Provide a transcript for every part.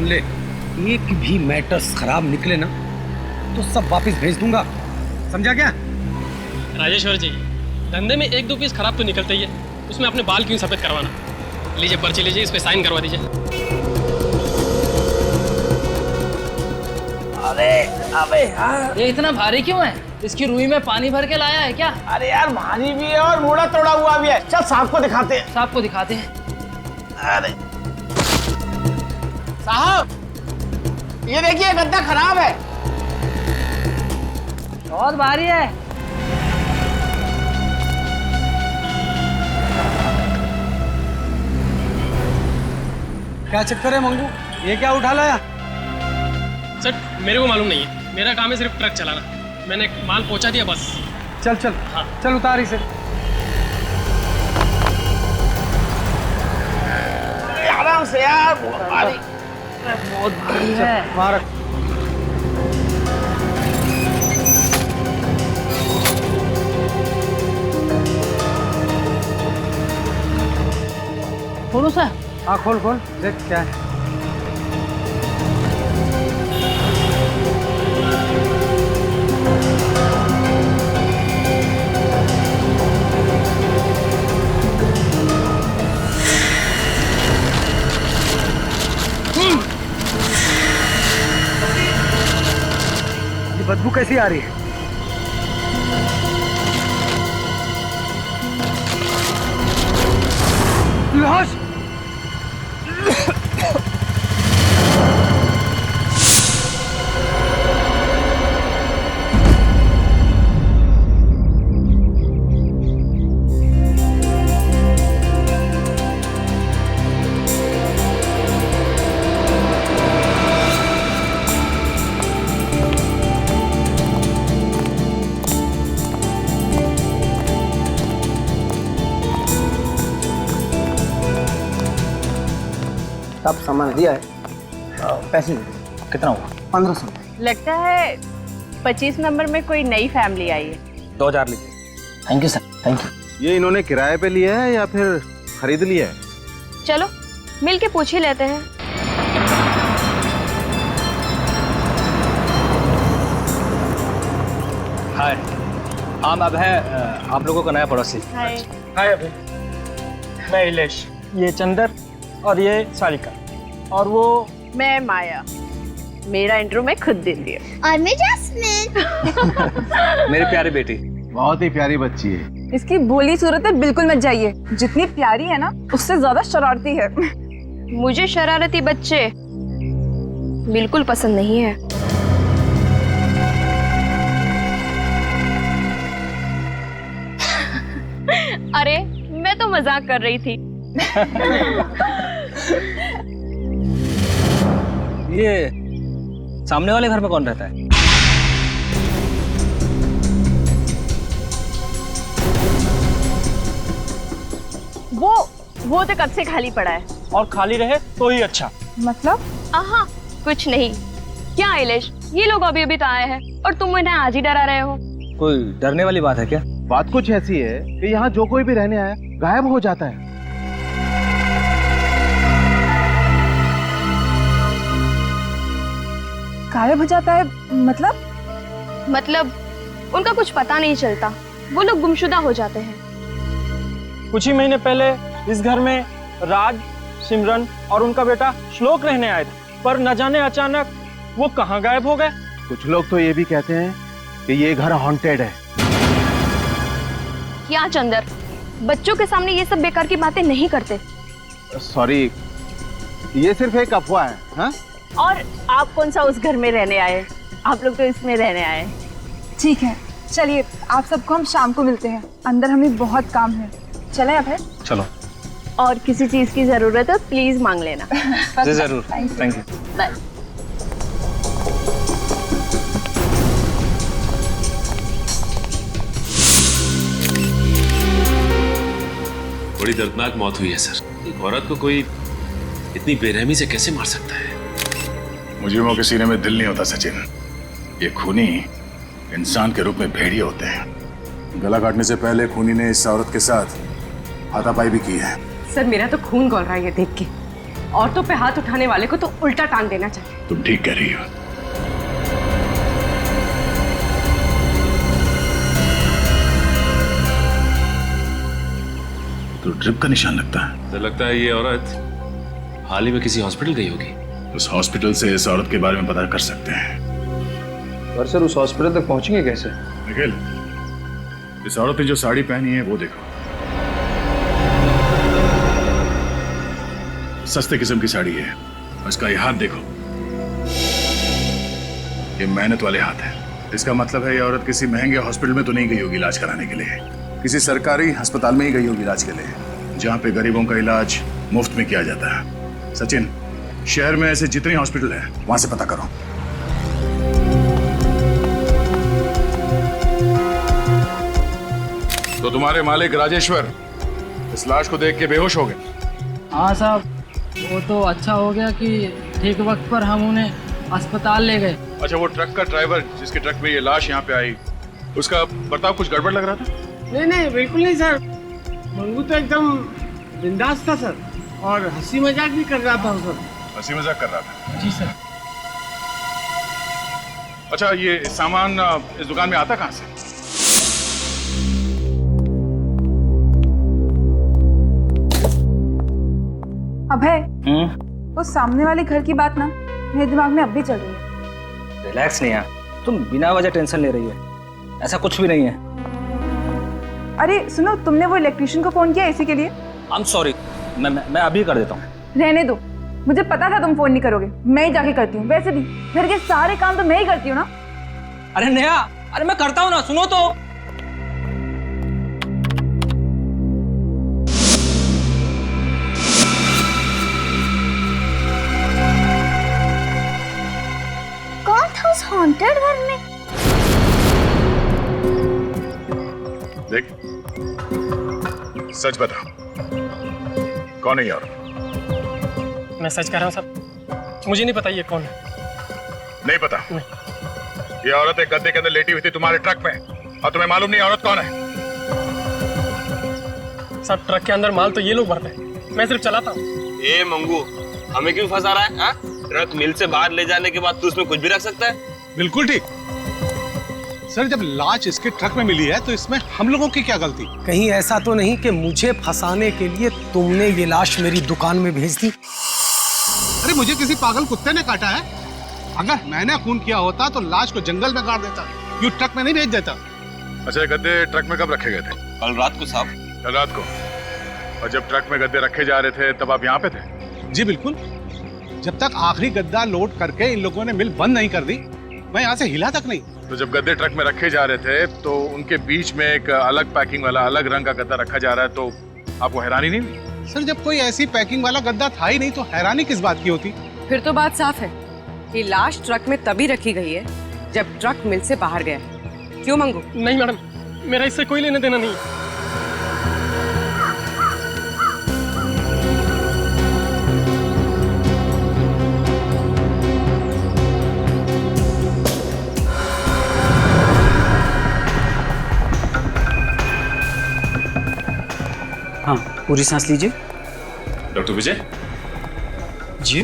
ले, एक भी मैटर्स खराब निकले ना तो सब वापस भेज दूंगा, समझा क्या? राजेश्वर जी, धंधे में एक दो पीस खराब तो निकलते ही है, उसमें अपने बाल क्यों सफेद करवाना? लीजिए पर्ची लीजिए, इस पे साइन करवा दीजिए। अरे अबे यार, ये इतना भारी क्यों है? इसकी रुई में पानी भर के लाया है क्या? अरे यार भारी भी है और मुड़ा तोड़ा हुआ भी है। चल साहब को दिखाते हैं। साहब को दिखाते हैं। अरे साहब, ये देखिए गद्दा खराब है। बहुत भारी है। क्या चक्कर है मंगू, ये क्या उठा लाया? सर मेरे को मालूम नहीं है, मेरा काम है सिर्फ ट्रक चलाना, मैंने माल पहुंचा दिया बस। चल चल हाँ। चल उतार इसे। आराम से यार, बहुत भारी। बहुत भारी है। वहाँ रख। खोलो सर। हाँ खोल खोल, देख क्या है। ये बदबू कैसी आ रही है? लाश! सब सामान दिया है, पैसे कितना हुआ? 1500। लगता है 25 नंबर में कोई नई फैमिली आई है। 2000 लीजिए। Thank you sir, thank you. ये इन्होंने किराए पे लिया है या फिर खरीद लिया है? चलो मिल के पूछ ही लेते हैं। हाय, हम अब है आप लोगों का नया पड़ोसी। हाय। हाय अभी, मैं इलेश, ये चंदर और ये सारिका, और वो मैं माया। मेरा इंट्रो मैं खुद देती हूँ। और मैं जैस्मिन। मेरी प्यारी बेटी। बहुत ही प्यारी बच्ची है। इसकी भोली सूरत बिल्कुल मत जाइए, जितनी प्यारी है ना उससे ज्यादा शरारती है। मुझे शरारती बच्चे बिल्कुल पसंद नहीं है। अरे मैं तो मजाक कर रही थी। ये सामने वाले घर में कौन रहता है? वो तो कब से खाली पड़ा है। और खाली रहे तो ही अच्छा। मतलब? आहा, कुछ नहीं। क्या आइलेश, ये लोग अभी अभी तो आए हैं और तुम इन्हें आज ही डरा रहे हो। कोई डरने वाली बात है क्या? बात कुछ ऐसी है कि यहाँ जो कोई भी रहने आया गायब हो जाता है। गायब हो जाता है मतलब उनका कुछ पता नहीं चलता, वो लोग गुमशुदा हो जाते हैं। कुछ ही महीने पहले इस घर में राज, सिमरन और उनका बेटा श्लोक रहने आए थे, पर न जाने अचानक वो कहाँ गायब हो गए। कुछ लोग तो ये भी कहते हैं कि ये घर हॉन्टेड है। क्या चंदर, बच्चों के सामने ये सब बेकार की बातें नहीं करते। सॉरी, ये सिर्फ एक अफवाह है। हाँ? और आप कौन सा उस घर में रहने आए? आप लोग तो इसमें रहने आए। ठीक है, चलिए आप सबको हम शाम को मिलते हैं, अंदर हमें बहुत काम है। चले अभय? चलो। और किसी चीज की जरूरत है प्लीज मांग लेना। जी जरूर, थैंक यू। बाय। बड़ी दर्दनाक मौत हुई है सर। एक औरत को कोई इतनी बेरहमी से कैसे मार सकता है? मुजरिमों के सीने में दिल नहीं होता सचिन। ये खूनी इंसान के रूप में भेड़िए होते हैं। गला काटने से पहले खूनी ने इस औरत के साथ हाथापाई भी की है। सर मेरा तो खून खौल रहा है ये देख के। औरतों पे हाथ उठाने वाले को तो उल्टा टांग देना चाहिए। तुम ठीक कह रही हो। तो ड्रिप का निशान लगता है। तो लगता है ये औरत हाल ही में किसी हॉस्पिटल गई होगी। उस हॉस्पिटल से इस औरत के बारे में पता कर सकते हैं। पर सर उस हॉस्पिटल तक पहुंचेंगे कैसे? निखिल, इस औरत ने जो साड़ी पहनी है वो देखो। सस्ते किस्म की साड़ी है। और इसका ये हाथ देखो, ये मेहनत वाले हाथ है। इसका मतलब है ये औरत किसी महंगे हॉस्पिटल में तो नहीं गई होगी इलाज कराने के लिए, किसी सरकारी अस्पताल में ही गई होगी इलाज के लिए, जहाँ पे गरीबों का इलाज मुफ्त में किया जाता है। सचिन, शहर में ऐसे जितने हॉस्पिटल है वहां से पता करो। तो तुम्हारे मालिक राजेश्वर इस लाश को देख के बेहोश हो गए? हाँ साहब, वो तो अच्छा हो गया कि ठीक वक्त पर हम उन्हें अस्पताल ले गए। अच्छा, वो ट्रक का ड्राइवर जिसके ट्रक में ये लाश यहाँ पे आई, उसका बर्ताव कुछ गड़बड़ लग रहा था? नहीं नहीं, बिल्कुल नहीं सर। मंगू तो एकदम बिंदास था सर, और हंसी मजाक भी कर रहा था सर। हंसी मजाक कर रहा था? जी सर। अच्छा, ये सामान इस दुकान में आता कहाँ से? अभय, उस सामने वाले घर की बात ना मेरे दिमाग में अब भी चल रही है। रिलैक्स नेहा, तुम बिना वजह टेंशन ले रही है। ऐसा कुछ भी नहीं है। अरे सुनो, तुमने वो इलेक्ट्रिशियन को फोन किया इसी के लिए? आई एम सॉरी, मैं अभी कर देता हूँ। रहने दो, मुझे पता था तुम फोन नहीं करोगे। मैं ही जाके करती हूँ। वैसे भी घर के सारे काम तो मैं ही करती हूँ ना। अरे नेहा, अरे मैं करता हूँ ना, सुनो तो। कौन था उस हॉन्टेड घर में? देख, सच बता, कौन है ये औरत? मैं सच कह रहा हूँ साहब, मुझे नहीं पता ये कौन है। नहीं पता? ये औरत एक गद्दे के अंदर लेटी हुई थी तुम्हारे ट्रक में, और तुम्हें मालूम नहीं औरत कौन है? साहब, ट्रक के अंदर माल तो ये लोग भरते हैं, मैं सिर्फ चलाता हूँ। ए मंगू, हमें क्यों फंसा रहा है? ट्रक मिल से बाहर ले जाने के बाद तू उसमें कुछ भी रख सकता है? बिल्कुल ठीक सर। जब लाश इसके ट्रक में मिली है तो इसमें हम लोगों की क्या गलती? कहीं ऐसा तो नहीं कि मुझे फंसाने के लिए तुमने ये लाश मेरी दुकान में भेज दी? अरे मुझे किसी पागल कुत्ते ने काटा है। अगर मैंने खून किया होता तो लाश को जंगल में गाड़ देता, यूं ट्रक में नहीं भेज देता। अच्छा, ये गद्दे ट्रक में कब रखे गए थे? कल रात को साहब। कल रात को? और जब ट्रक में गद्दे रखे जा रहे थे तब आप यहाँ पे थे? जी बिल्कुल। जब तक आखिरी गद्दा लोड करके इन लोगों ने मिल बंद नहीं कर दी, मैं यहाँ से हिला तक नहीं। तो जब गद्दे ट्रक में रखे जा रहे थे तो उनके बीच में एक अलग पैकिंग वाला अलग रंग का गद्दा रखा जा रहा है, तो आपको हैरानी नहीं हुई? सर, जब कोई ऐसी पैकिंग वाला गद्दा था ही नहीं तो हैरानी किस बात की होती? फिर तो बात साफ है कि लाश ट्रक में तभी रखी गई है जब ट्रक मिल से बाहर गया है। क्यों मंगू? नहीं मैडम, मेरा इससे कोई लेना देना नहीं है। हाँ, पूरी सांस लीजिए। डॉक्टर विजय जी?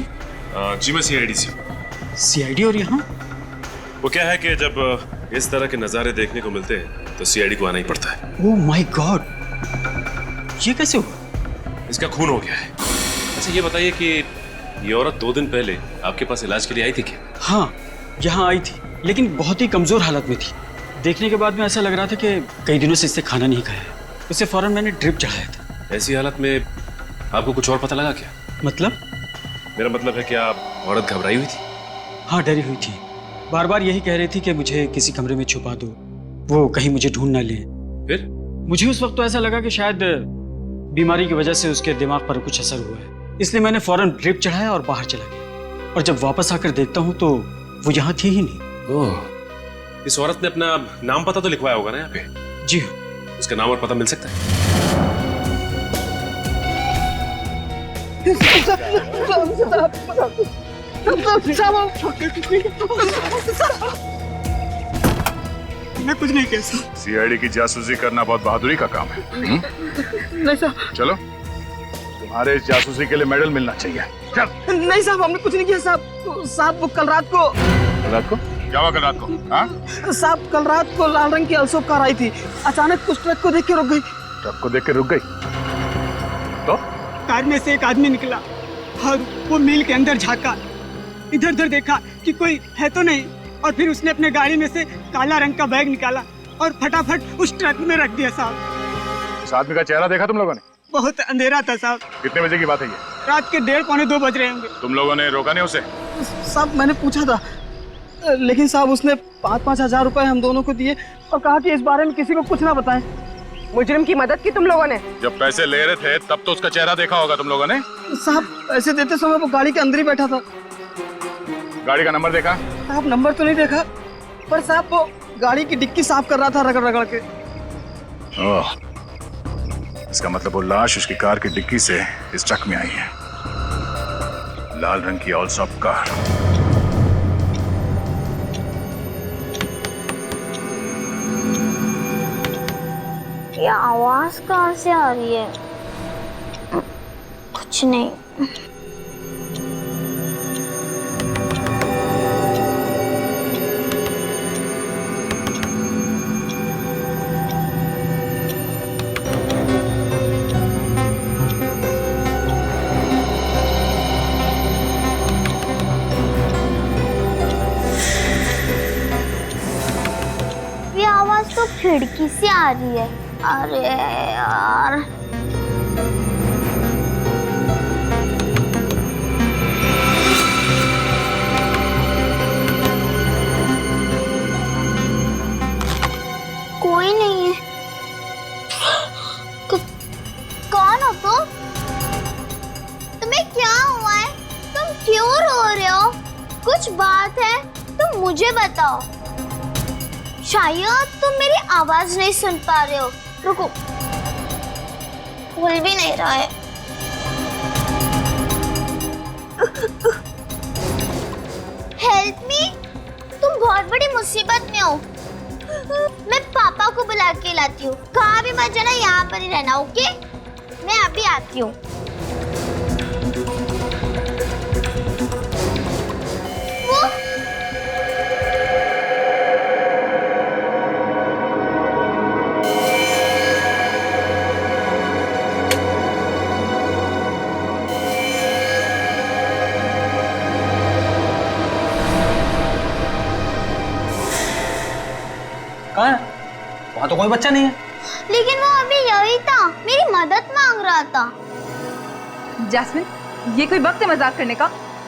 जी मैं सीआईडी से हूँ। सीआईडी? और यहाँ? वो क्या है कि जब इस तरह के नज़ारे देखने को मिलते हैं तो सीआईडी को आना ही पड़ता है। ओह माय गॉड, ये कैसे हुआ? इसका खून हो गया है। अच्छा ये बताइए कि ये औरत 2 दिन पहले आपके पास इलाज के लिए आई थी क्या? हाँ, यहाँ आई थी, लेकिन बहुत ही कमजोर हालत में थी। देखने के बाद में ऐसा लग रहा था कि कई दिनों से इससे खाना नहीं खाया है। उसे फौरन मैंने ड्रिप चढ़ाया था। ऐसी हालत में आपको कुछ और पता लगा क्या? मतलब? मेरा मतलब है कि आप औरत घबराई हुई थी? हाँ, डरी हुई थी। बार बार यही कह रही थी कि मुझे किसी कमरे में छुपा दो, वो कहीं मुझे ढूंढ ना ले। फिर? मुझे उस वक्त तो ऐसा लगा कि शायद बीमारी की वजह से उसके दिमाग पर कुछ असर हुआ है, इसलिए मैंने फौरन ड्रिप चढ़ाया और बाहर चला गया। और जब वापस आकर देखता हूँ तो वो यहाँ थी ही नहीं। ओह, इस औरत ने अपना नाम पता तो लिखवाया होगा ना यहाँ पे? जी हाँ। उसका नाम और पता मिल सकता है? मैं कुछ नहीं कह सकता। सीआईडी की जासूसी करना बहुत बहादुरी का काम है। चलो, तुम्हारे इस जासूसी के लिए मेडल मिलना चाहिए। चल। नहीं साहब, हमने कुछ नहीं किया साहब। तो साहब वो कल रात को क्या हुआ कल रात को? हाँ? साहब कल रात को लाल रंग की अल्सोफ कार आई थी, अचानक उस ट्रक को देख के रुक गई। ट्रक को देख के रुक गई तो? कार में से एक आदमी निकला और वो मिल के अंदर झांका, इधर उधर देखा कि कोई है तो नहीं, और फिर उसने अपने गाड़ी में से काला रंग का बैग निकाला और फटाफट उस ट्रक में रख दिया साहब। उस आदमी का चेहरा देखा तुम लोगों ने? बहुत अंधेरा था साहब। कितने बजे की बात है ये? रात के 1:30 पौने 2 बज रहे होंगे। तुम लोगों ने रोका नहीं उसे? साहब मैंने पूछा था, लेकिन साहब उसने 5-5 हजार रुपए हम दोनों को दिए और कहा कि इस बारे में किसी को कुछ ना बताएं। मुजरिम की मदद की तुम लोगों ने? जब पैसे ले रहे थे तब तो उसका चेहरा देखा होगा तुम लोगों ने? साहब पैसे देते समय वो गाड़ी के अंदर ही बैठा था। गाड़ी का नंबर देखा? साहब नंबर तो नहीं देखा, पर साहब वो गाड़ी की डिक्की साफ कर रहा था रगड़ रगड़ के। ओह, इसका मतलब वो लाश उसकी कार की डिक्की से इस ट्रक में आई है। लाल रंग की ऑल्सॉप कार। ये आवाज कहाँ से आ रही है? कुछ नहीं। ये आवाज तो खिड़की से आ रही है। अरे यार, कोई नहीं है। कौन हो तुम? तुम्हें क्या हुआ है? तुम क्यों रो रहे हो? कुछ बात है तो मुझे बताओ। शायद तुम मेरी आवाज नहीं सुन पा रहे हो। रुको, खुल भी नहीं रहा है। हेल्प मी, तुम बहुत बड़ी मुसीबत में हो। मैं पापा को बुला के लाती हूँ। कहाँ भी मत जाना, यहाँ पर ही रहना, ओके? मैं अभी आती हूँ। कहाँ है? वहाँ तो कोई बच्चा नहीं है। लेकिन वो अभी यही था, मेरी मदद मांग रहा था। जैस्मिन, ये कोई वक्त है मजाक करने का?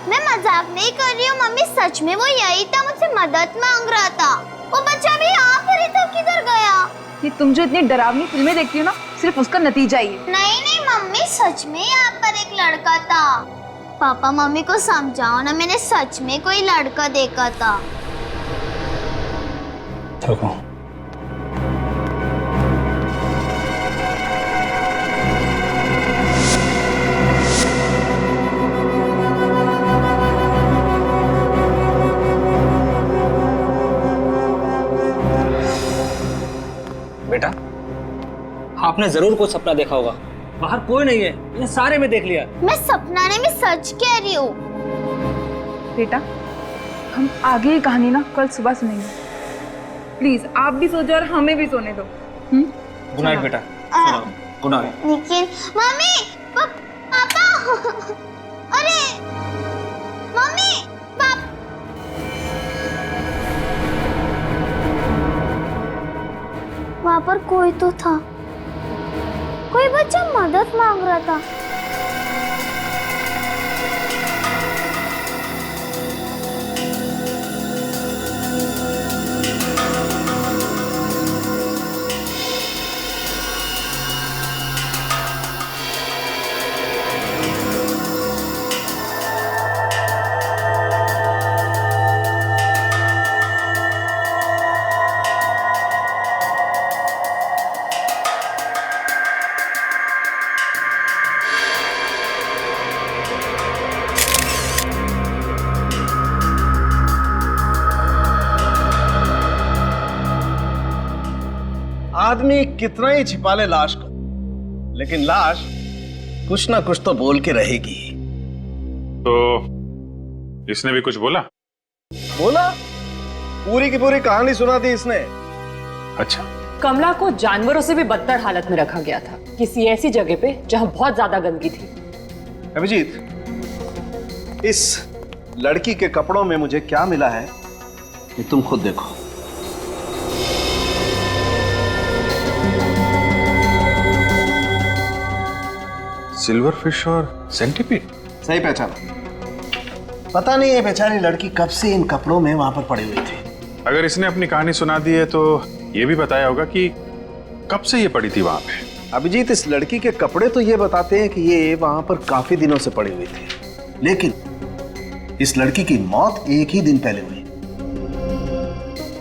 मैं मजाक नहीं कर रही हूँ मम्मी, सच में वो यही था, मुझसे मदद मांग रहा था। वो बच्चा भी यहाँ पर ही था, किधर गया? ये तुम जो इतनी डरावनी फिल्में देखती हो ना, सिर्फ उसका नतीजा ही है। नहीं नहीं मम्मी, सच में यहाँ पर एक लड़का था। पापा मम्मी को समझाओ ना, मैंने सच में कोई लड़का देखा था। रुको। बेटा, आपने जरूर कुछ सपना देखा होगा। बाहर कोई नहीं है, ये सारे में देख लिया। मैं सपना नहीं, मैं सच कह रही हूँ। बेटा, हम आगे की कहानी ना कल सुबह सुनेंगे। प्लीज आप भी सो जाओ और हमें भी सोने दो। गुड नाइट बेटा। Good night. लेकिन मम्मी, पापा, अरे मम्मी, वहाँ पर कोई तो था, कोई बच्चा मदद मांग रहा था। आदमी कितना ही छिपा ले लाश को, लेकिन लाश कुछ ना कुछ तो बोल के रहेगी। तो इसने भी कुछ बोला? बोला, पूरी की पूरी कहानी सुना दी इसने। अच्छा। कमला को जानवरों से भी बदतर हालत में रखा गया था, किसी ऐसी जगह पे जहां बहुत ज्यादा गंदगी थी। अभिजीत, इस लड़की के कपड़ों में मुझे क्या मिला है ये तुम खुद देखो। सिल्वर फिश और सेंटीपीड। सही पहचाना। पता नहीं ये बेचारी लड़की कब से इन कपड़ों में वहां पर पड़ी हुई थी। अगर इसने अपनी कहानी सुना दी है तो ये भी बताया होगा कि कब से ये पड़ी थी वहां पे। अभिजीत, इस लड़की के कपड़े तो ये बताते हैं कि ये वहां पर काफी दिनों से पड़ी हुई थी, लेकिन इस लड़की की मौत एक ही दिन पहले हुई।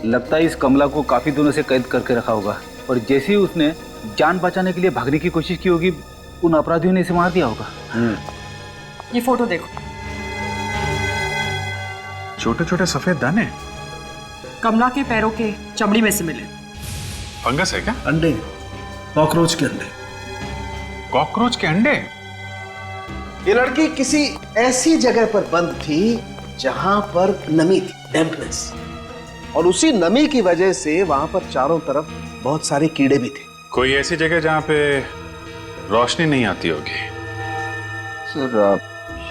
लगता है इस कमला को काफी दिनों से कैद करके रखा होगा और जैसे ही उसने जान बचाने के लिए भागने की कोशिश की होगी, उन अपराधियों ने इसे मार दिया होगा। ये फोटो देखो। छोटे छोटे सफेद दाने कमला के पैरों के चमड़ी में से मिले। फंगस है क्या? अंडे, कॉकरोच के अंडे। कॉकरोच के अंडे? ये लड़की किसी ऐसी जगह पर बंद थी जहां पर नमी थी, डैम्पनेस, और उसी नमी की वजह से वहां पर चारों तरफ बहुत सारे कीड़े भी थे। कोई ऐसी जगह जहां पे रोशनी नहीं आती होगी। सर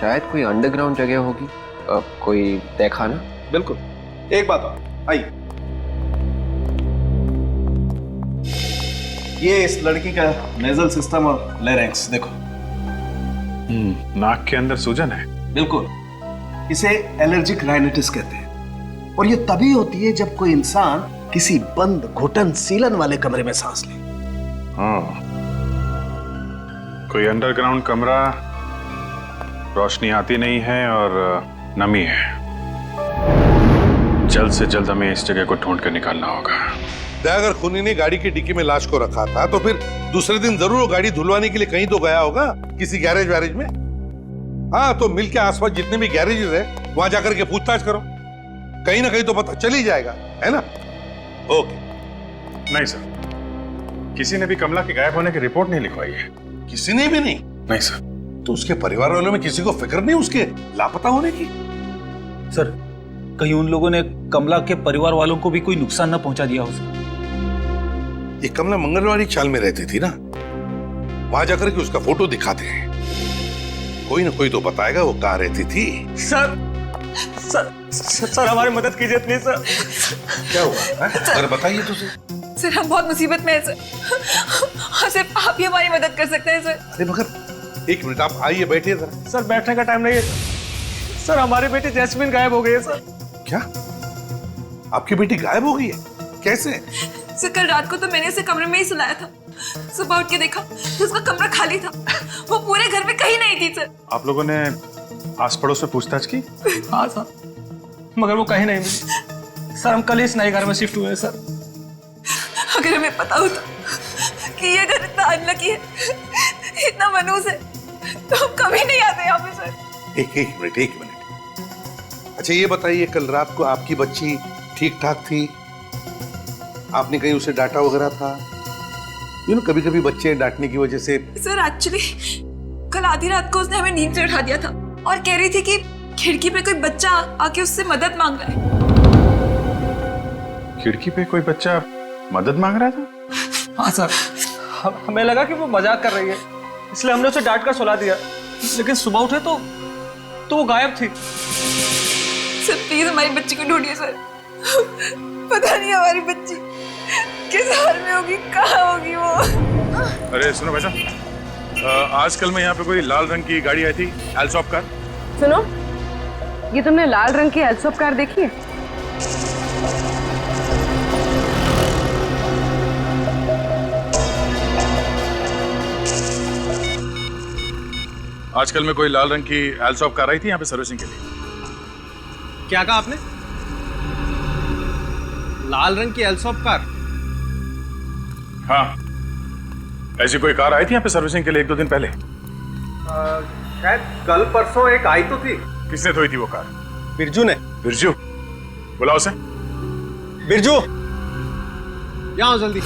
शायद कोई अंडरग्राउंड जगह होगी, कोई देखा ना? बिल्कुल। एक बात और, आइए। ये इस लड़की का नेजल सिस्टम और लैरिंक्स देखो। नाक के अंदर सूजन है। बिल्कुल, इसे एलर्जिक राइनाइटिस कहते हैं और ये तभी होती है जब कोई इंसान किसी बंद घुटन सीलन वाले कमरे में सांस ले। हाँ, कोई अंडरग्राउंड कमरा, रोशनी आती नहीं है और नमी है। जल्द से जल्द हमें इस जगह को ढूंढ कर निकालना होगा। अगर खूनी ने गाड़ी की डिक्की में लाश को रखा था तो फिर दूसरे दिन जरूर वो गाड़ी धुलवाने के लिए कहीं तो गया होगा, किसी गैरेज वैरेज में। हाँ, तो मिल के आसपास जितने भी गैरेजेस है वहां जाकर के पूछताछ करो, कहीं ना कहीं तो पता चल ही जाएगा, है ना? ओके। नहीं सर, किसी ने भी कमला के गायब होने की रिपोर्ट नहीं लिखवाई है। किसी ने भी नहीं? नहीं सर। तो उसके परिवार वालों में किसी को फिक्र नहीं उसके लापता होने की? सर, कहीं उन लोगों ने कमला के परिवार वालों को भी कोई नुकसान न पहुंचा दिया हो सर? ये कमला मंगलवारी चाल में रहती थी ना, वहां जाकर के उसका फोटो दिखाते हैं, कोई ना कोई तो बताएगा वो कहाँ रहती थी। सर सर सर हमारी मदद कीजिए प्लीज सर। क्या हुआ? अरे बताइए तो सर, हम बहुत मुसीबत में हैं सर, और सिर्फ आप ही हमारी मदद कर सकते हैं सर। अरे मगर एक मिनट, आप आइए, बैठिए जरा। सर बैठने का टाइम नहीं है सर, हमारी बेटी जैस्मिन गायब हो गई है सर। क्या? आपकी बेटी गायब हो गई है? कैसे? सर, कल रात को तो मैंने उसे कमरे में ही सुलाया था, सुबह उठ के देखा तो उसका कमरा खाली था, वो पूरे घर में कहीं नहीं थी सर। आप लोगों ने आस पड़ोस में पूछताछ की? हाँ सर, मगर वो कहीं नहीं मिली सर। हम कल ही इस नए घर में शिफ्ट हुए सर। अगर हमें पता होता कि ये घर इतना अनलकी है, इतना मनूस है, तो हम कभी नहीं आते यहाँ पे सर। एक मिनट। अच्छा ये बताइए, कल रात को आपकी बच्ची ठीक ठाक थी? आपने कहीं उसे डांटा वगैरह था? कभी कभी बच्चे डांटने की वजह से। सर एक्चुअली कल आधी रात को उसने हमें नींद से उठा दिया था और कह रही थी कि खिड़की पे कोई बच्चा आके उससे मदद मांग रहा है। खिड़की पे कोई बच्चा मदद मांग रहा था? हाँ सर, हमें लगा कि वो मजाक कर रही है, इसलिए हमने उसे डांट कर सुला दिया, लेकिन सुबह उठे तो वो गायब थी। सर प्लीज हमारी बच्ची को ढूंढिए सर, पता नहीं हमारी बच्ची किस हाल में होगी, कहाँ होगी वो। अरे सुनो भाई साहब, आजकल में यहाँ पे कोई लाल रंग की गाड़ी आई थी, एल्सॉप कार। सुनो, ये तुमने लाल रंग की एल्सॉप कार देखी है? आजकल में कोई लाल रंग की एल्सॉप कार आई थी यहाँ पे सर्विसिंग के लिए। क्या कहा आपने? लाल रंग की एल्सॉप कार? हाँ, ऐसी कोई कार आई थी यहाँ पे सर्विसिंग के लिए 1-2 दिन पहले। शायद कल परसों एक आई तो थी। किसने धोई थी वो कार? बिरजू ने। बिरजू? बुलाओ उसे। बिरजू, यहाँ जल्दी।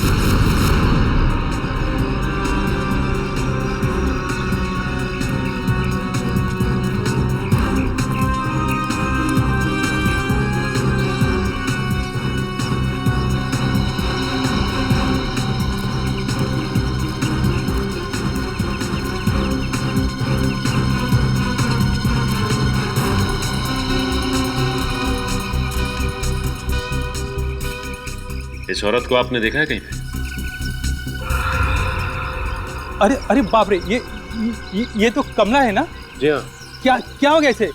इस औरत को आपने देखा है कहीं पे? अरे अरे बाप रे, ये तो कमला है ना? जी हाँ। क्या हो गया इसे?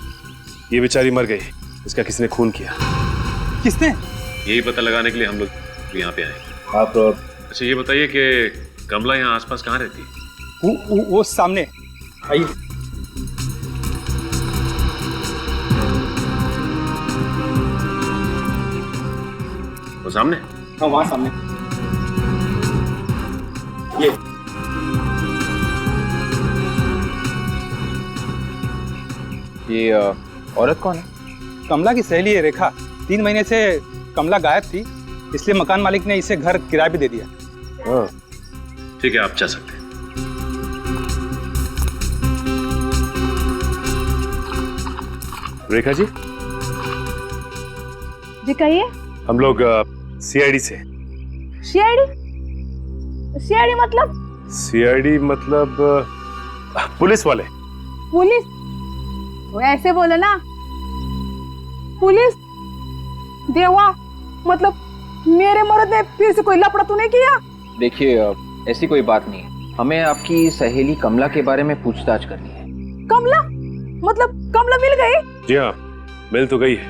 ये बेचारी मर गई, इसका किसी ने खून किया। किसने? यही पता लगाने के लिए हम लोग यहाँ पे आए। आप अच्छा ये बताइए कि कमला यहाँ आसपास कहाँ रहती है? वो सामने आइए। वो सामने? हाँ वहाँ सामने। ये औरत कौन है? कमला की सहेली है रेखा। 3 महीने से कमला गायब थी, इसलिए मकान मालिक ने इसे घर किराए पे दे दिया। हाँ ठीक है, आप जा सकते हैं। रेखा जी, जी कहिए। हम लोग सीआईडी से। सीआईडी मतलब? सीआईडी मतलब पुलिस वाले। पुलिस? वो ऐसे बोलो ना। पुलिस? देवा, मतलब मेरे मर्द ने फिर से कोई लफड़ा तो नहीं किया? देखिए ऐसी कोई बात नहीं है, हमें आपकी सहेली कमला के बारे में पूछताछ करनी है। कमला? मतलब कमला मिल गई? जी हाँ, मिल तो गई है,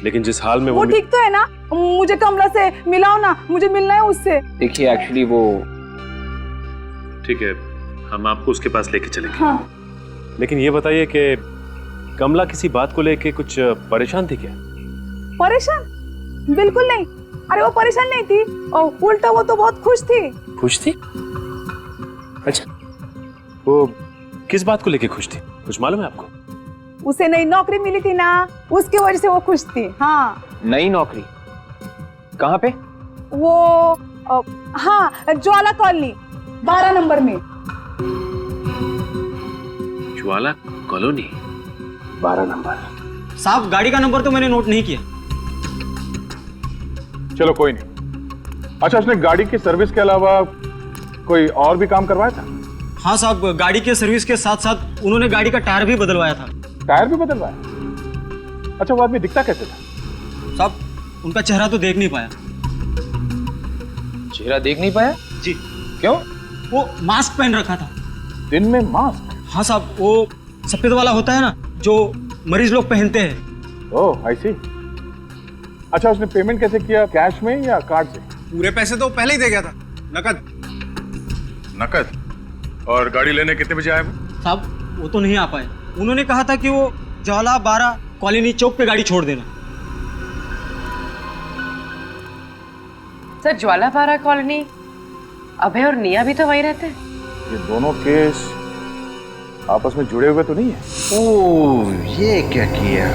लेकिन जिस हाल में वो ठीक तो है ना? मुझे कमला से मिलाओ ना, मुझे मिलना है उससे। देखिए एक्चुअली वो ठीक है, हम आपको उसके पास लेके चलेंगे। हाँ। लेकिन ये बताइए कि कमला किसी बात को लेके कुछ परेशान थी क्या? परेशान? बिल्कुल नहीं। अरे वो परेशान नहीं थी, और उल्टा वो तो बहुत खुश थी। खुश थी? अच्छा, वो किस बात को लेके खुश थी, कुछ मालूम है आपको? उसे नई नौकरी मिली थी ना, उसकी वजह से वो खुश थी। हाँ। नई नौकरी? कहाँ पे? वो हाँ, ज्वाला कॉलोनी 12 नंबर में। ज्वाला कॉलोनी 12 नंबर। साहब गाड़ी का नंबर तो मैंने नोट नहीं किया। चलो कोई नहीं। अच्छा, उसने गाड़ी की सर्विस के अलावा कोई और भी काम करवाया था? हाँ साहब, गाड़ी के सर्विस के साथ साथ उन्होंने गाड़ी का टायर भी बदलवाया था। टायर भी बदलवाया? अच्छा, वो आदमी दिखता कैसे था? साहब उनका चेहरा तो देख नहीं पाया। चेहरा देख नहीं पाया? जी। क्यों? वो मास्क पहन रखा था। दिन में मास्क? हाँ साहब, वो सफेद वाला होता है ना जो मरीज लोग पहनते हैं। ओह आई सी। अच्छा, उसने पेमेंट कैसे किया, कैश में या कार्ड से? पूरे पैसे तो पहले ही दे गया था, नकद। नकद? और गाड़ी लेने कितने बजे आए वो? साहब वो तो नहीं आ पाए, उन्होंने कहा था कि वो ज्वाला 12 कॉलोनी चौक पे गाड़ी छोड़ देना। सर ज्वाला 12 कॉलोनी, अभय और निया भी तो वहीं रहते हैं। ये दोनों केस आपस में जुड़े हुए तो नहीं है? ओह, ये क्या किया?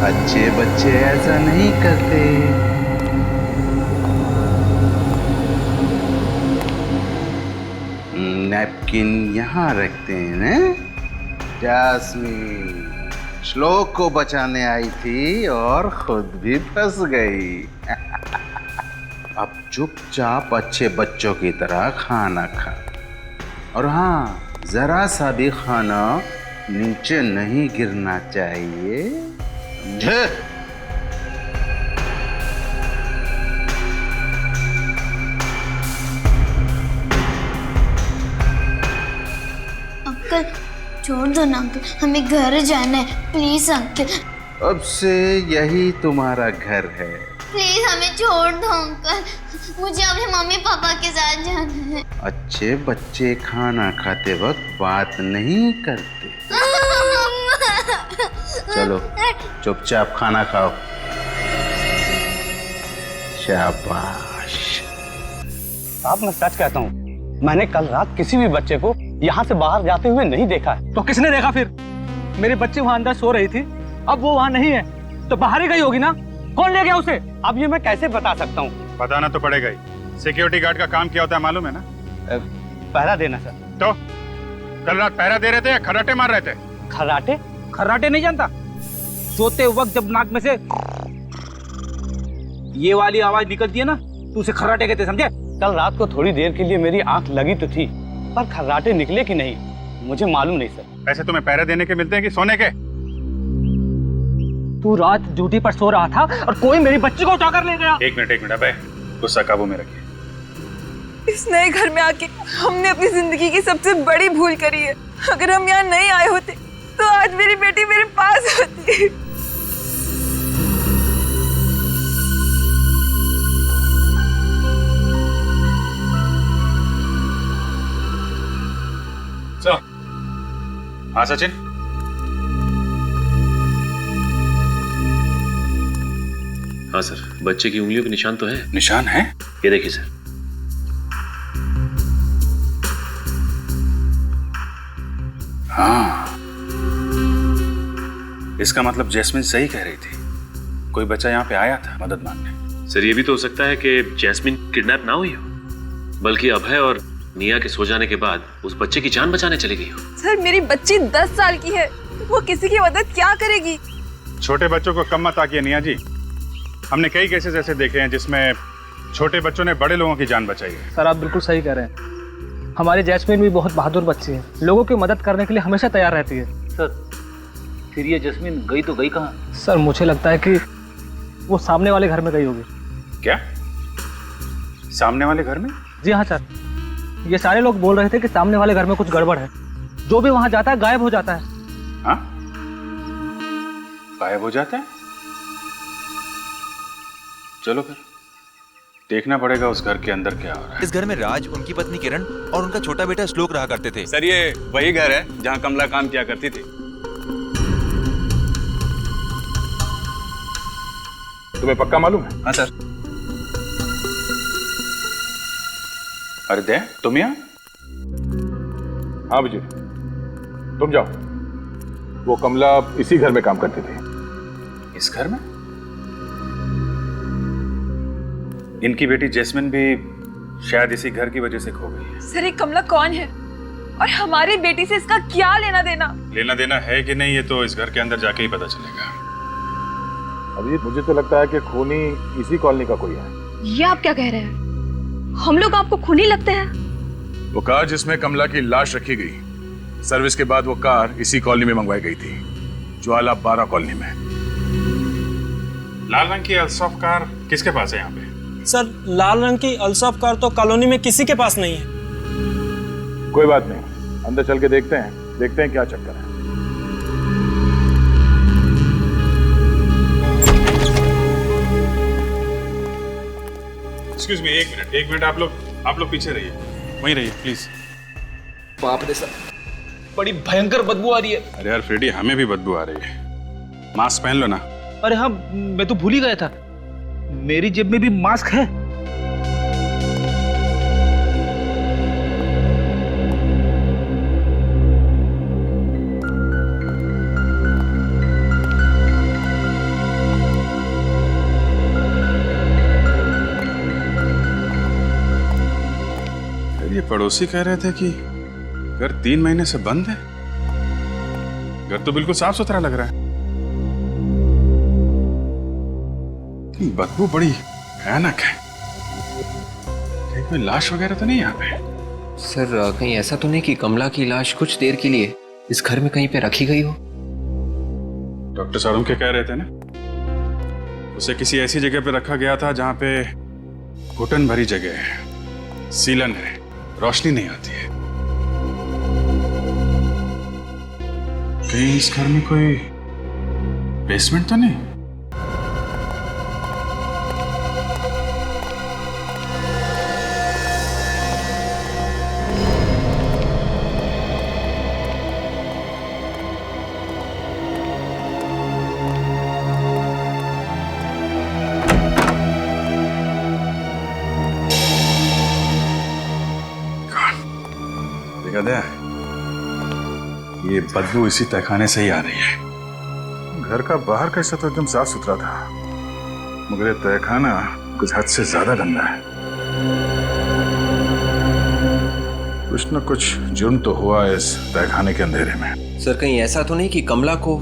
अच्छे बच्चे ऐसा नहीं करते। नैपकिन यहाँ रखते हैं ना? जास्मीन श्लोक को बचाने आई थी और खुद भी फंस गई। अब चुपचाप अच्छे बच्चों की तरह खाना खा, और हाँ, जरा सा भी खाना नीचे नहीं गिरना चाहिए, समझे? अंकल छोड़ दो ना अंकल, हमें घर जाना है, प्लीज अंकल। अब से यही तुम्हारा घर है। प्लीज हमें छोड़ दो अंकल, मुझे अपने मम्मी पापा के साथ जाना है। अच्छे बच्चे खाना खाते वक्त बात नहीं करते। चलो चुपचाप खाना खाओ। शाबाश। साहब मैं सच कहता हूँ, मैंने कल रात किसी भी बच्चे को यहाँ से बाहर जाते हुए नहीं देखा है। तो किसने देखा फिर? मेरी बच्ची वहाँ अंदर सो रही थी, अब वो वहाँ नहीं है तो बाहर ही गई होगी ना। कौन ले गया उसे? अब ये मैं कैसे बता सकता हूँ? बताना तो पड़ेगा ही। सिक्योरिटी गार्ड का काम क्या होता है मालूम है ना? पहरा देना सर। तो कल रात पहरा दे रहे थे या खर्राटे मार रहे थे? खर्राटे? खर्राटे नहीं जानता? सोते वक्त जब नाक में से ये वाली आवाज निकलती है ना, तो उसे खर्राटे कहते, समझे? कल रात को थोड़ी देर के लिए मेरी आंख लगी तो थी, पर खर्राटे निकले कि नहीं मुझे मालूम नहीं सर। पैसे तुम्हें पहरा देने के मिलते हैं कि सोने के? तू रात ड्यूटी पर सो रहा था और कोई मेरी बच्ची को उठाकर ले गया। एक मिनट अबे, गुस्सा काबू में रखिए। इस नए घर में आके हमने अपनी जिंदगी की सबसे बड़ी भूल करी है। अगर हम यहाँ नहीं आए होते तो आज मेरी बेटी मेरे पास होती। हाँ सचिन, हाँ सर, बच्चे की उंगलियों के निशान तो है। निशान है? ये देखिए सर। हाँ, इसका मतलब जैस्मिन सही कह रही थी, कोई बच्चा यहाँ पे आया था मदद मांगने। सर ये भी तो हो सकता है कि जैस्मिन किडनैप ना हुई हो, बल्कि अभय और निया के सो जाने के बाद उस बच्चे की जान बचाने चली गई हो। सर मेरी बच्ची 10 साल की है, वो किसी की मदद क्या करेगी? छोटे बच्चों को कम मत आकिए निया जी। हमने कई केसेस ऐसे देखे हैं जिसमें छोटे बच्चों ने बड़े लोगों की जान बचाई है। सर आप बिल्कुल सही कह रहे हैं। हमारी जैस्मिन भी बहुत बहादुर बच्ची है, लोगों की मदद करने के लिए हमेशा तैयार रहती है। सर फिर ये जैस्मिन गई तो गई कहाँ? सर मुझे लगता है कि वो सामने वाले घर में गई होगी। क्या? सामने वाले घर में? जी हाँ सर, ये सारे लोग बोल रहे थे कि सामने वाले घर में कुछ गड़बड़ है। जो भी वहां जाता है गायब हो जाता है। हाँ? गायब हो जाता है? चलो फिर देखना पड़ेगा उस घर के अंदर क्या हो रहा है। इस घर में राज, उनकी पत्नी किरण और उनका छोटा बेटा श्लोक रहा करते थे। सर ये वही घर है जहाँ कमला काम किया करती थी। तुम्हें पक्का मालूम है? हाँ सर। अरे दे, तुम यहाँ? हाँ विजय, तुम जाओ। वो कमला इसी घर में काम करती थी। इस घर में? इनकी बेटी जैस्मिन भी शायद इसी घर की वजह से खो गई है। सर ये कमला कौन है और हमारी बेटी से इसका क्या लेना देना? लेना देना है कि नहीं ये तो इस घर के अंदर जाके ही पता चलेगा। अभी मुझे तो लगता है कि खूनी इसी कॉलोनी का कोई है। ये आप क्या कह रहे हैं? हम लोग आपको खूनी लगते हैं? वो कार जिसमें कमला की लाश रखी गई, सर्विस के बाद वो कार इसी कॉलोनी में मंगवाई गई थी, ज्वाला 12 कॉलोनी में। लाल रंग की अल्सॉफ कार किसके पास है यहाँ पे? सर लाल रंग की अल्सॉफ कार तो कॉलोनी में किसी के पास नहीं है। कोई बात नहीं, अंदर चल के देखते हैं क्या चक्कर है। एक्सक्यूज मी, एक मिनट आप लोग पीछे रहिए, वहीं रहिए प्लीज। बाप रे सर, बड़ी भयंकर बदबू आ रही है। अरे यार फ्रेडी, हमें भी बदबू आ रही है। मास्क पहन लो ना। अरे हाँ, मैं तो भूल ही गया था, मेरी जेब में भी मास्क है। ये पड़ोसी कह रहे थे कि घर 3 महीने से बंद है। घर तो बिल्कुल साफ सुथरा लग रहा है। बदबू बड़ी भयानक है। कहीं कोई लाश वगैरह तो नहीं यहाँ पे? सर कहीं ऐसा तो नहीं कि कमला की लाश कुछ देर के लिए इस घर में कहीं पे रखी गई हो? डॉक्टर सारुण के कह रहे थे ना, उसे किसी ऐसी जगह पे रखा गया था जहां पे घुटन भरी जगह है, सीलन है, रोशनी नहीं आती है। कहीं इस घर में कोई बेसमेंट तो नहीं? ये बदबू इसी तहखाने से ही आ रही है। घर का बाहर का हिस्सा तो एकदम साफ सुथरा था, मगर ये तहखाना कुछ हद से ज्यादा गंदा है। कुछ न कुछ जुर्म तो हुआ है इस तहखाने के अंधेरे में। सर कहीं ऐसा तो नहीं कि कमला को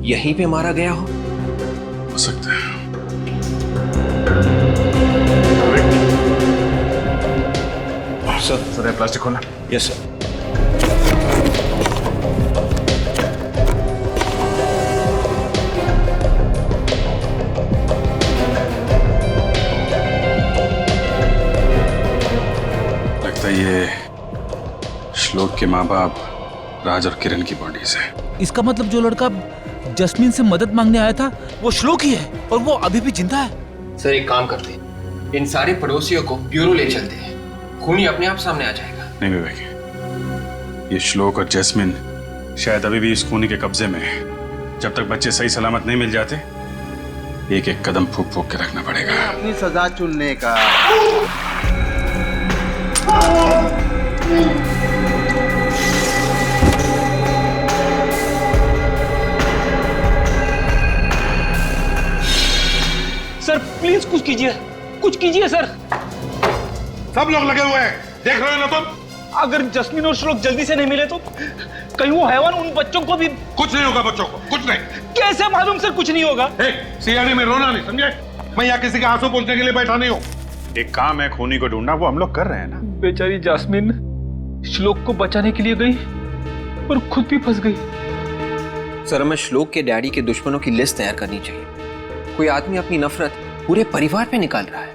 यहीं पे मारा गया हो? हो सकता है। सर प्लास्टिक खोलना। Yes sir. श्लोक के माँ बाप राज और किरण की बॉडीज है। इसका मतलब जो लड़का जस्मीन से मदद मांगने आया था वो श्लोक ही है और वो अभी भी जिंदा है। सर एक काम करते हैं, इन सारे पड़ोसियों को ब्यूरो ले चलते हैं, खूनी अपने आप सामने आ जाएगा। नहीं विवेक, ये श्लोक और जैस्मिन शायद अभी भी इस खूनी के कब्जे में है। जब तक बच्चे सही सलामत नहीं मिल जाते, एक एक कदम फूक फूक के रखना पड़ेगा। अपनी सजा चुनने का। सर प्लीज कुछ कीजिए, कुछ कीजिए सर। सब लोग लगे हुए हैं, देख रहे हो ना तुम? अगर जस्मीन और श्लोक जल्दी से नहीं मिले तो कहीं वो हैवान उन बच्चों को भी। कुछ नहीं होगा बच्चों को, कुछ नहीं। कैसे मालूम सर कुछ नहीं होगा? सियाने में रोना नहीं, समझे? मैं यहाँ किसी के आंसू पोंछने के लिए बैठा नहीं हूँ। एक काम है खूनी को ढूंढना, वो हम लोग कर रहे हैं ना। बेचारी जैस्मिन श्लोक को बचाने के लिए गई और खुद भी फंस गई। सर हमें श्लोक के डैडी के दुश्मनों की लिस्ट तैयार करनी चाहिए। कोई आदमी अपनी नफरत पूरे परिवार पे निकाल रहा है।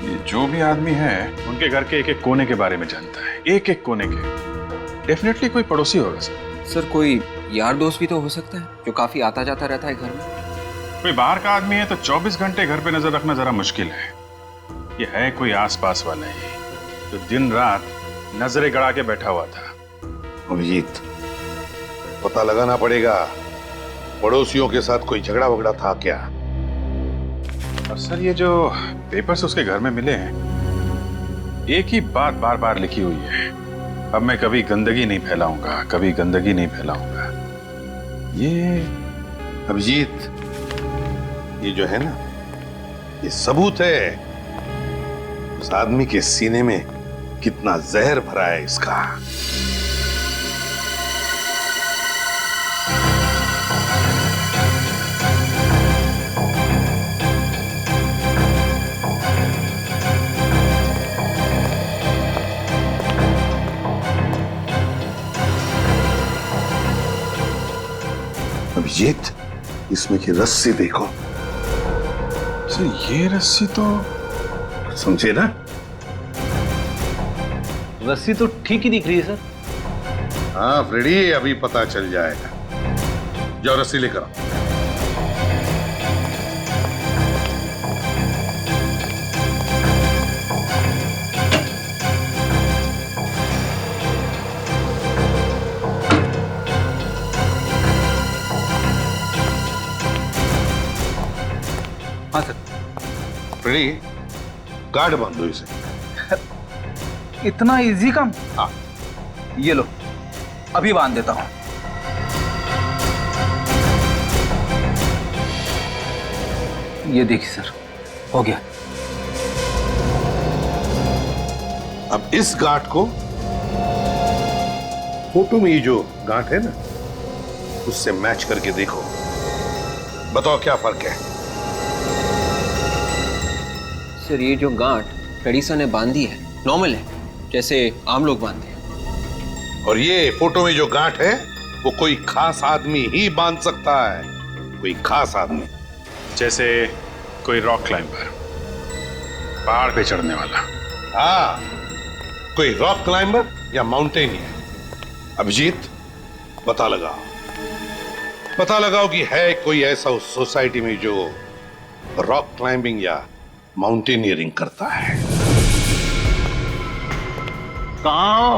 ये जो भी आदमी है उनके घर के एक एक कोने के बारे में जानता है, एक एक कोने के। डेफिनेटली कोई पड़ोसी होगा सर। सर कोई यार दोस्त भी तो हो सकता है जो काफी आता जाता रहता है घर में। कोई बाहर का आदमी है तो 24 घंटे घर पे नजर रखना जरा मुश्किल है। ये है कोई आसपास वाला ही जो दिन रात नजरें गड़ा के बैठा हुआ था। अभिजीत, पता लगाना पड़ेगा पड़ोसियों के साथ कोई झगड़ा वगड़ा था क्या? और सर ये जो पेपर्स उसके घर में मिले हैं, एक ही बात बार बार लिखी हुई है, अब मैं कभी गंदगी नहीं फैलाऊंगा, कभी गंदगी नहीं फैलाऊंगा। ये अभिजीत, ये जो है ना, ये सबूत है उस आदमी के सीने में कितना जहर भरा है इसका। अभिजीत, इसमें की रस्सी देखो। सर ये रस्सी तो समझे ना? रस्सी तो ठीक ही दिख रही है सर। हाँ फ्रेडी, अभी पता चल जाएगा। जाओ रस्सी लेकर आओ। हाँ सर। फ्रेडी, गार्ड बांध दो इसे। इतना इजी काम? हाँ। ये लो, अभी बांध देता हूं। ये देखिए सर, हो गया। अब इस गांठ को फोटो में ये जो गांठ है ना, उससे मैच करके देखो, बताओ क्या फर्क है? सर ये जो गांठ फ्रेडी सर ने बांधी है नॉर्मल है, जैसे आम लोग बांधते हैं। और ये फोटो में जो गांठ है वो कोई खास आदमी ही बांध सकता है, कोई खास आदमी। जैसे कोई रॉक क्लाइंबर, पहाड़ पे चढ़ने वाला। हाँ, कोई रॉक क्लाइंबर या माउंटेनियर। अभिजीत, पता लगाओ कि है कोई ऐसा उस सोसाइटी में जो रॉक क्लाइंबिंग या माउंटेनियरिंग करता है। कहाँ हो?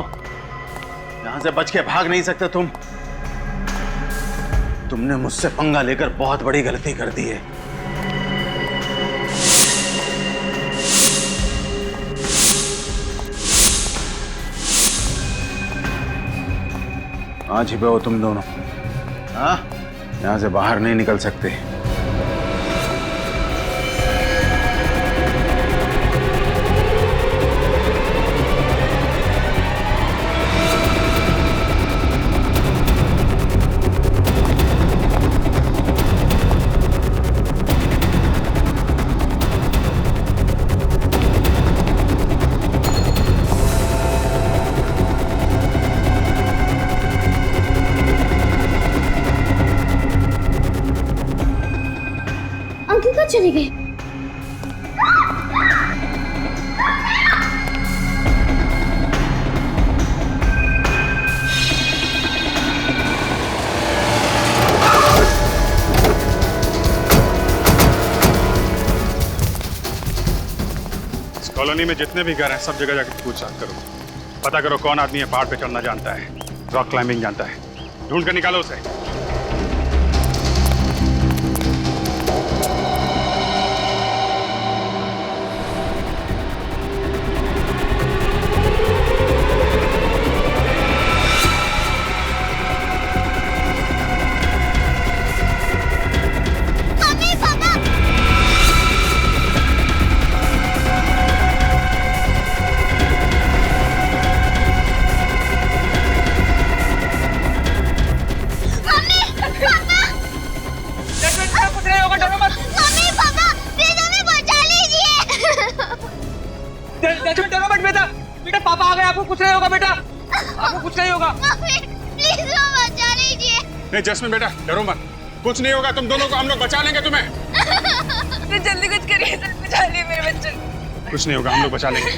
यहां से बच के भाग नहीं सकते तुम। तुमने मुझसे पंगा लेकर बहुत बड़ी गलती कर दी है। कहाँ छिपे हो तुम दोनों? हाँ? यहां से बाहर नहीं निकल सकते। चली गई। कॉलोनी में जितने भी घर हैं सब जगह जाकर पूछताछ करो, पता करो कौन आदमी है पहाड़ पे चढ़ना जानता है, रॉक क्लाइंबिंग जानता है, ढूंढ कर निकालो उसे। बेटा पापा आ गए, आपको कुछ नहीं होगा बेटा, आपको कुछ नहीं होगा। प्लीज बचा लीजिए। नहीं जैस्मिन बेटा डरो मत, कुछ नहीं होगा, तुम दोनों को हम लोग बचा लेंगे तुम्हें। तो जल्दी कुछ करिए सर, बचा लिए मेरे बच्चे। कुछ नहीं होगा, हम लोग बचा लेंगे।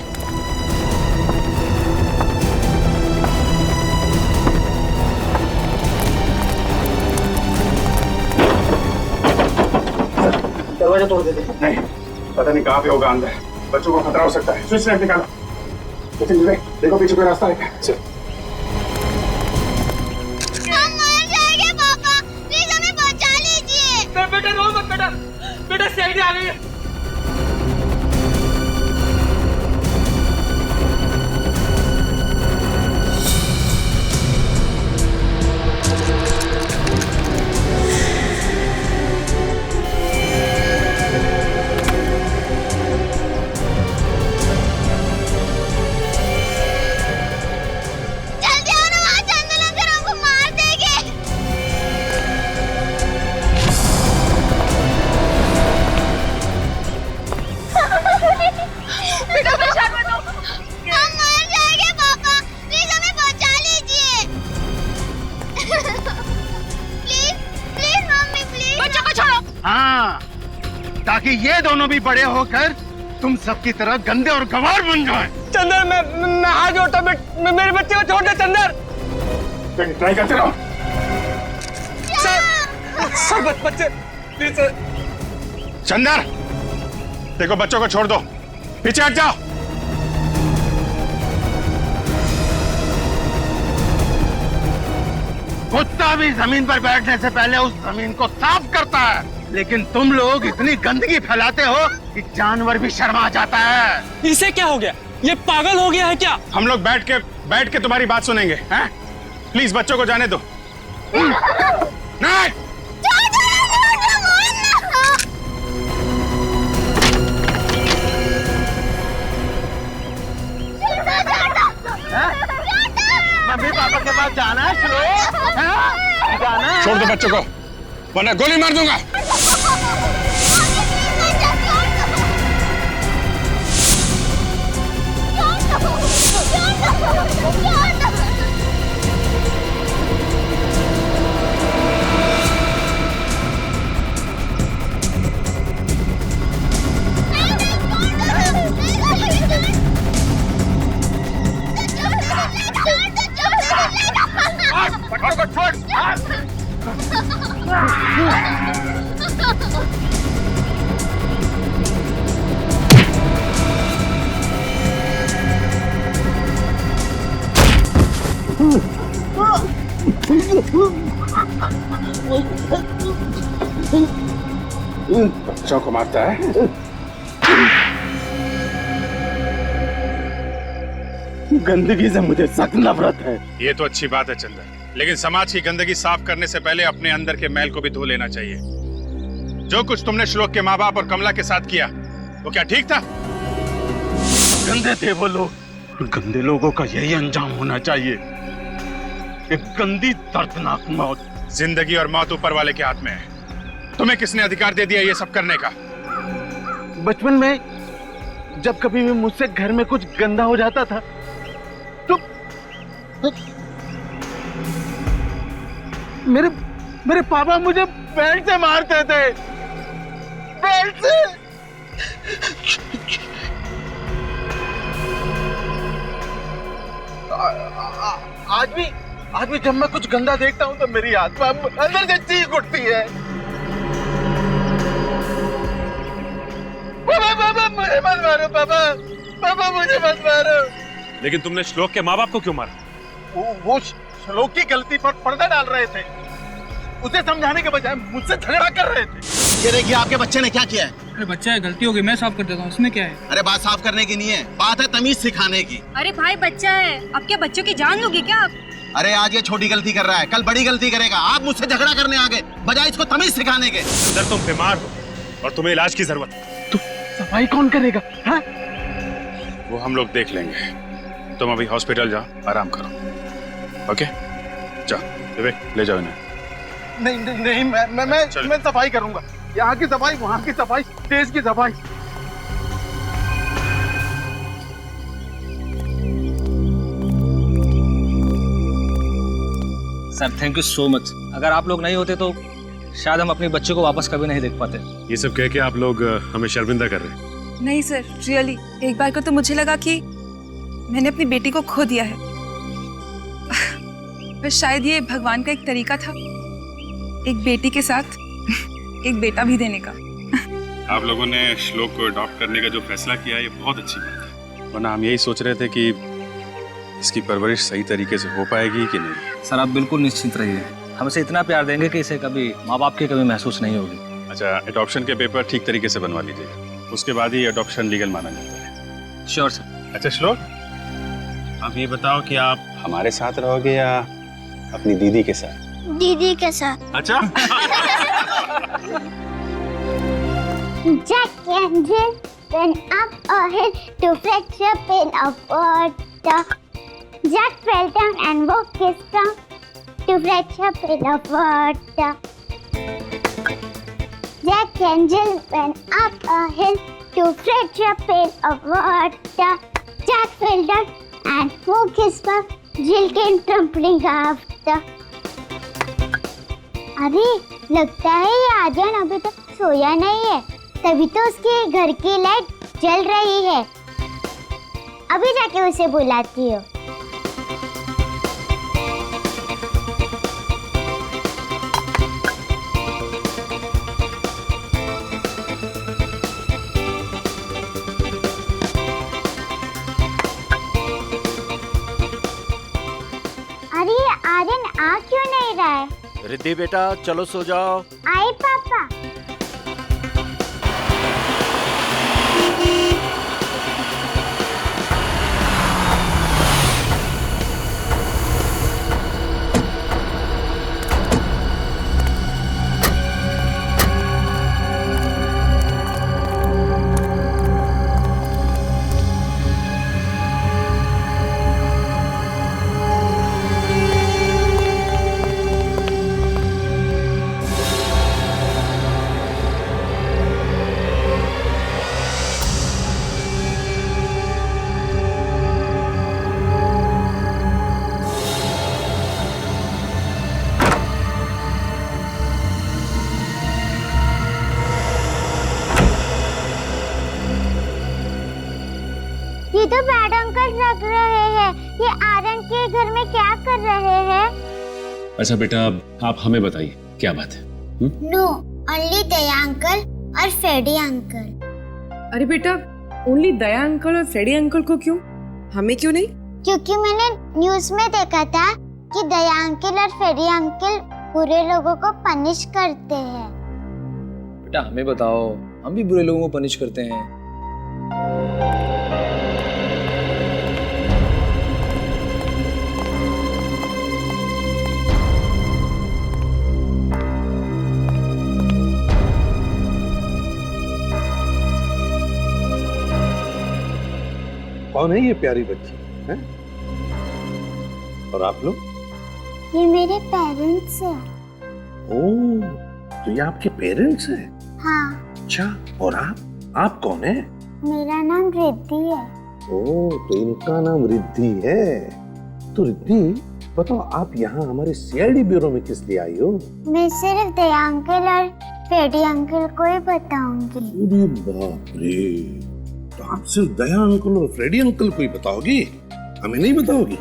दरवाजा तोड़ देते। नहीं पता नहीं कहाँ पे होगा अंदर, बच्चों को खतरा हो सकता है। स्विच लाइट निकालो। देखो पीछे कोई रास्ता है क्या? हम मर जाएंगे पापा, प्लीज हमें बचा लीजिए। बेटा रो मत बेटा, बेटा सीआईडी आ गई है। ताकि ये दोनों भी बड़े होकर तुम सबकी तरह गंदे और गंवार बन जाएं। चंदर मैं हाथ जोड़ता हूं, मेरे बच्चे को छोड़ दे चंदर। ट्राई करते रहो। सर बच्चे प्लीज सर। चंदर देखो बच्चों को छोड़ दो, पीछे हट जाओ। कुत्ता भी जमीन पर बैठने से पहले उस जमीन को साफ करता है, लेकिन तुम लोग इतनी गंदगी फैलाते हो कि जानवर भी शर्मा जाता है। इसे क्या हो गया? ये पागल हो गया है क्या? हम लोग बैठ के तुम्हारी बात सुनेंगे, हैं? प्लीज बच्चों को जाने दो। नहीं मम्मी पापा के पास जाना है, जाना है। छोड़ दो बच्चों को वरना गोली मार दूंगा। बच्चों को मारता है। गंदगी से मुझे सख्त नफरत है। ये तो अच्छी बात है चंदर, लेकिन समाज की गंदगी साफ करने से पहले अपने अंदर के मैल को भी धो लेना चाहिए। जो कुछ तुमने श्लोक के माँ बाप और कमला के साथ किया वो क्या ठीक था? गंदे थे वो लोग, गंदे लोगों का यही अंजाम होना चाहिए, एक गंदी दर्दनाक मौत। जिंदगी और मौत ऊपर वाले के हाथ में है। तुम्हें किसने अधिकार दे दिया ये सब करने का? बचपन में जब कभी भी मुझसे घर में कुछ गंदा हो जाता था तो मेरे पापा मुझे बेल्ट से मारते थे, बेल्ट से। आज भी जब मैं कुछ गंदा देखता हूँ तो मेरी आत्मा अंदर से चीख उठती है। पापा मुझे मत मारो पापा, पापा मुझे मत मारो। लेकिन तुमने श्लोक के माँ बाप को क्यों मारा? वो श्लोक की गलती पर पर्दा डाल रहे थे, उसे समझाने के बजाय मुझसे झगड़ा कर रहे थे। ये देखिए आपके बच्चे ने क्या किया है। अरे बच्चा है, गलती हो गई, मैं साफ कर देता हूँ, इसमें क्या है। अरे बात साफ करने की नहीं है, बात है तमीज सिखाने की। अरे भाई बच्चा है, अब क्या बच्चों की जान लोगे क्या आप? अरे आज ये छोटी गलती कर रहा है, कल बड़ी गलती करेगा। आप मुझसे झगड़ा करने आ गए बजाय इसको तमीज सिखाने के। सर तुम बीमार हो और तुम्हें इलाज की जरूरत है। तो सफाई कौन करेगा? हाँ? वो हम लोग देख लेंगे, तुम अभी हॉस्पिटल जाओ, आराम करो। ओके जाओ विवेक, ले जाओ इन्हें। नहीं नहीं नहीं, मैं सफाई करूंगा। यहाँ की सफाई, वहाँ की सफाई, देश की सफाई। Sir thank you so much. अगर आप लोग नहीं होते तो शायद हम अपने बच्चे को वापस कभी नहीं देख पाते। ये सब कह के आप लोग हमें शर्मिंदा कर रहे हैं। नहीं सर, रियली एक बार को तो मुझे लगा कि मैंने अपनी बेटी को खो दिया है। पर शायद ये भगवान का एक तरीका था, एक बेटी के साथ एक बेटा भी देने का। आप लोगों ने श्लोक को अडॉप्ट करने का जो फैसला किया ये बहुत अच्छी बात है, वरना हम यही सोच रहे थे कि इसकी परवरिश सही तरीके से हो पाएगी कि नहीं। सर आप बिल्कुल निश्चिंत रहिए, हम इसे इतना प्यार देंगे कि इसे कभी माँ बाप की कमी महसूस नहीं होगी। अच्छा, एडॉप्शन के पेपर ठीक तरीके से बनवा लीजिएगा, उसके बाद ही एडॉप्शन लीगल माना जाता है। Sure sir. अच्छा श्लोक, आप ये बताओ कि आप हमारे साथ रहोगे या अपनी दीदी के साथ? दीदी के साथ। अच्छा Jack and Jill went up a hill to fetch a pail of water. Jack fell down and broke his tongue to fetch a pail of water. Jack and Jill went up a hill to fetch a pail of water. Jack fell down and broke his tongue. Jill came tumbling after. अरे लगता है ये आर्यन अभी तक सोया नहीं है, तभी तो उसके घर की लाइट जल रही है। अभी जाके उसे बुलाती हूँ। अरे आर्यन आ क्यों नहीं रहा है? रिद्धि बेटा चलो सो जाओ। आई पापा। ये तो बैड अंकल लग रहे हैं। ये आर्यन के घर में क्या कर रहे हैं? अच्छा बेटा, आप हमें बताइए क्या बात है? नो, ओनली दया अंकल और फ्रेडी अंकल। अरे बेटा, ओनली दया अंकल और फ्रेडी अंकल को क्यों? हमें क्यों नहीं? क्योंकि मैंने न्यूज़ में देखा था कि दया अंकल और फ्रेडी अंकल बुरे लोगों को पनिश करते हैं। बेटा हमें बताओ, हम भी बुरे लोगों को पनिश करते हैं। कौन है ये प्यारी बच्ची है? और आप लोग? ये मेरे पेरेंट्स हैं। ओह, तो ये आपके पेरेंट्स हैं? हाँ। अच्छा, और आप कौन है? मेरा नाम रिद्धि है। ओह, तो इनका नाम रिद्धि है। तो रिद्धि बताओ, आप यहाँ हमारे सीआईडी ब्यूरो में किस लिए आई हो? मैं सिर्फ दया अंकल और फ्रेडी अंकल को ही बताऊंगी। अरे बाप रे, तो आप सिर्फ दया अंकल और फ्रेडी अंकल को ही बताओगी, हमें नहीं बताओगी?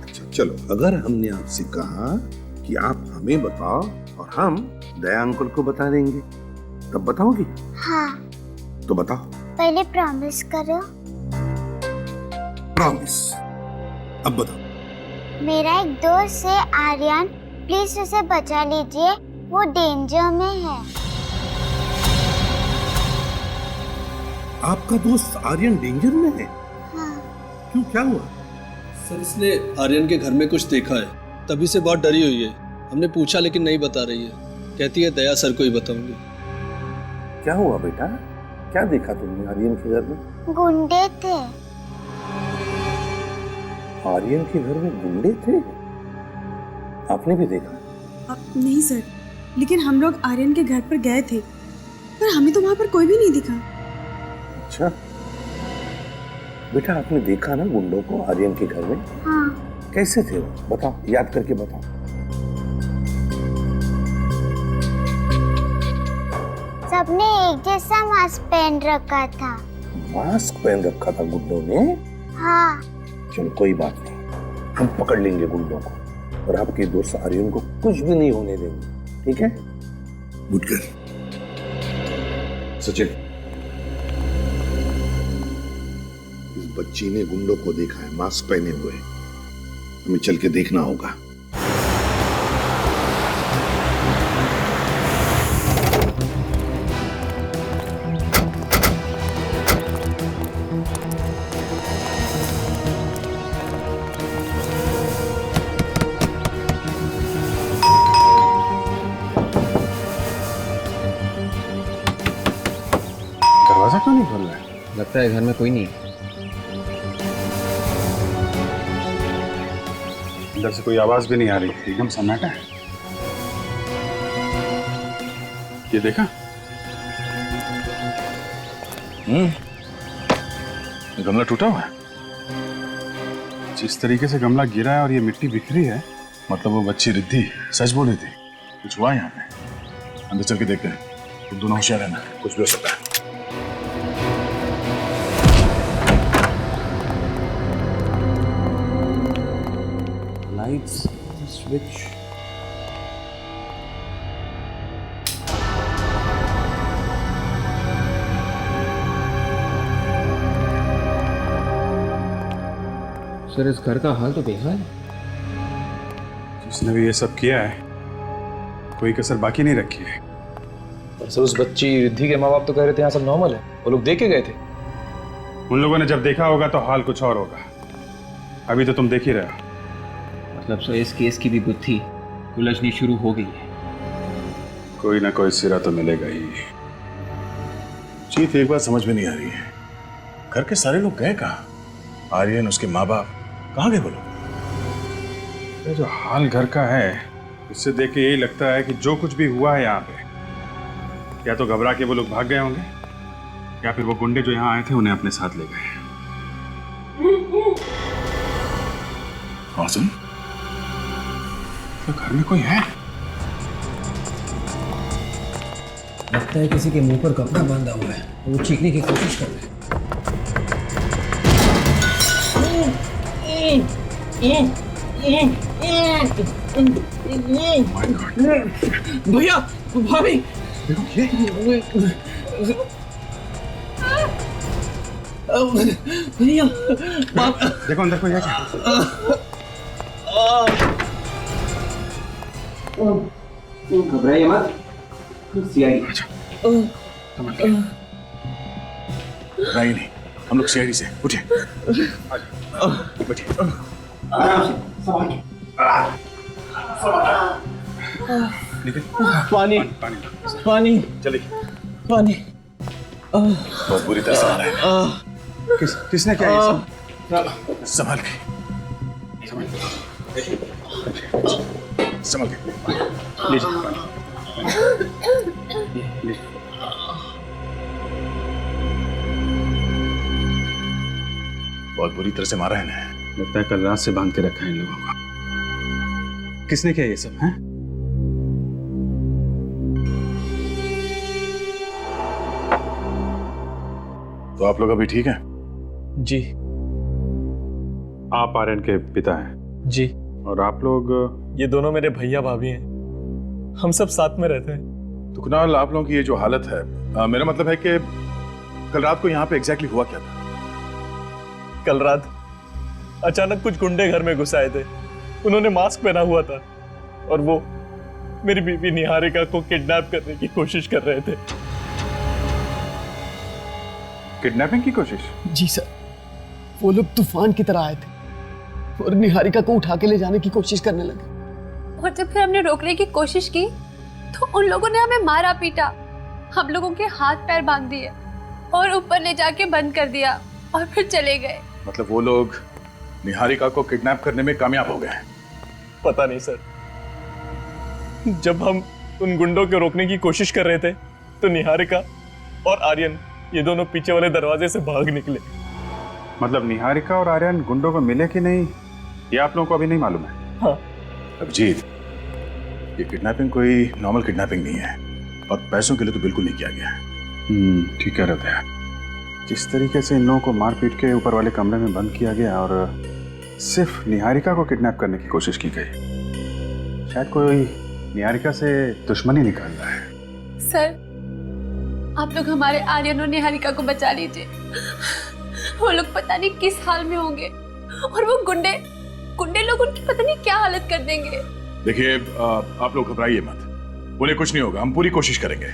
अच्छा चलो, अगर हमने आपसे कहा कि आप हमें बताओ और हम दया अंकल को बता देंगे, तब बताओगी? हाँ। तो बताओ पहले प्रॉमिस करो। प्रॉमिस। अब बताओ। मेरा एक दोस्त है आर्यन, प्लीज उसे बचा लीजिए, वो डेंजर में है। आपका दोस्त आर्यन डेंजर में है? हाँ। क्यों, क्या हुआ? सर इसने आर्यन के घर में कुछ देखा है, तभी से बहुत डरी हुई है। हमने पूछा लेकिन नहीं बता रही है, कहती है दया सर को ही बताऊंगी। क्या हुआ बेटा, क्या देखा तुमने आर्यन के घर में? गुंडे थे। आर्यन के घर में गुंडे थे? आपने भी देखा? नहीं सर, लेकिन हम लोग आर्यन के घर पर गए थे, पर हमें तो वहाँ पर कोई भी नहीं दिखा। अच्छा बेटा, आपने देखा ना गुंडों को आर्यन के घर में? हाँ। कैसे थे वो, बताओ, याद करके बताओ। सबने एक जैसा मास्क पहन रखा था। मास्क पहन रखा था गुंडों ने? हाँ। चलो कोई बात नहीं, हम पकड़ लेंगे गुंडों को और आपके दोस्त आर्यन को कुछ भी नहीं होने देंगे, ठीक है? Good girl. सचिन, इस बच्ची ने गुंडों को देखा है मास्क पहने हुए, हमें चल के देखना होगा। दरवाजा क्यों नहीं खोल रहा है? लगता है घर में कोई नहीं। अंदर से कोई आवाज भी नहीं आ रही, एकदम सन्नाटा है। ये देखा? ये गमला टूटा हुआ है। जिस तरीके से गमला गिरा है और ये मिट्टी बिखरी है, मतलब वो बच्ची रिद्धि सच बोली थी, कुछ हुआ यहाँ पे। अंदर चल के देखते हैं। तुम दोनों होशियार रहना, कुछ भी हो सकता है। Lights switch. सर इस घर का हाल तो बेहाल है। जिसने भी ये सब किया है, कोई कसर बाकी नहीं रखी है। पर सर उस बच्ची रिद्धि के माँ बाप तो कह रहे थे यहाँ सब नॉर्मल है, वो लोग देख के गए थे। उन लोगों ने जब देखा होगा तो हाल कुछ और होगा। अभी तो तुम देख ही रहे हो। मतलब सर इस केस की भी गुत्थी उलझनी शुरू हो गई है। कोई ना कोई सिरा तो मिलेगा ही। चीफ, एक बात समझ में नहीं आ रही है, घर के सारे लोग गए कहाँ? आर्यन, उसके माँ बाप कहाँ गए वो लोग? ये जो हाल घर का है, इससे देख के यही लगता है कि जो कुछ भी हुआ है यहाँ पे, या तो घबरा के वो लोग भाग गए होंगे, या फिर वो गुंडे जो यहाँ आए थे उन्हें अपने साथ ले गए। आसम, तो घर में कोई है? लगता है किसी के मुंह पर कपड़ा बांधा हुआ है, वो चीखने की कोशिश कर रहे हैं। भैया, भाभी, भैया, देखो अंदर कोई है क्या? घबराइए मत, सीआईडी। घबराइए नहीं, हम लोग सीआईडी से। उठिए, बैठिए, आराम से, संभाल के। पानी, पानी, चलिए। पानी। बहुत बुरी तरह से आ रहा है। किसने क्या ये सब? संभाल के, संभाल के। लीजिए पानी। बहुत बुरी तरह से मारा है ना। लगता है कल रात से बांध के रखा है इन लोगों को। किसने किया ये सब है? तो आप लोग अभी ठीक हैं? जी। आप आर्यन के पिता हैं? जी। और आप लोग? ये दोनों मेरे भैया भाभी हैं, हम सब साथ में रहते हैं। तो कुणाल, आप लोगों की ये जो हालत है, मेरा मतलब है कि कल रात को यहाँ पे एग्जैक्टली हुआ क्या था? कल रात अचानक कुछ गुंडे घर में घुस आए थे। उन्होंने मास्क पहना हुआ था और वो मेरी बीवी निहारिका को किडनैप करने की कोशिश कर रहे थे। किडनैपिंग की कोशिश? जी सर, वो लोग तूफान की तरह आए थे और निहारिका को उठा के ले जाने की कोशिश करने लगे। और जब फिर हमने रोकने की कोशिश की तो उन लोगों ने हमें मारा पीटा, हम लोगों के हाथ पैर बांध दिए और ऊपर ले जाके बंद कर दिया और फिर चले गए। मतलब वो लोग निहारिका को किडनैप करने में कामयाब हो गए? पता नहीं सर, जब हम उन गुंडों को रोकने की कोशिश कर रहे थे तो निहारिका और आर्यन ये दोनों पीछे वाले दरवाजे से भाग निकले। मतलब निहारिका और आर्यन गुंडों को मिले कि नहीं ये आप लोगों को अभी नहीं मालूम है? हाँ। अभिजीत, ये किडनैपिंग कोई नॉर्मल किडनैपिंग नहीं है और पैसों के लिए तो बिल्कुल नहीं किया गया है। ठीक कह रहे थे। जिस तरीके से इन लोगों को मार पीट के ऊपर वाले कमरे में बंद किया गया और सिर्फ निहारिका को किडनैप करने की कोशिश की गई, शायद कोई निहारिका से दुश्मनी निकाल रहा है। सर, आप लोग हमारे आर्यन और निहारिका को बचा लीजिए। वो लोग पता नहीं किस हाल में होंगे और वो गुंडे लोग उनकी पता नहीं क्या हालत कर देंगे। देखिए, आप लोग घबराइए मत, उन्हें कुछ नहीं होगा, हम पूरी कोशिश करेंगे।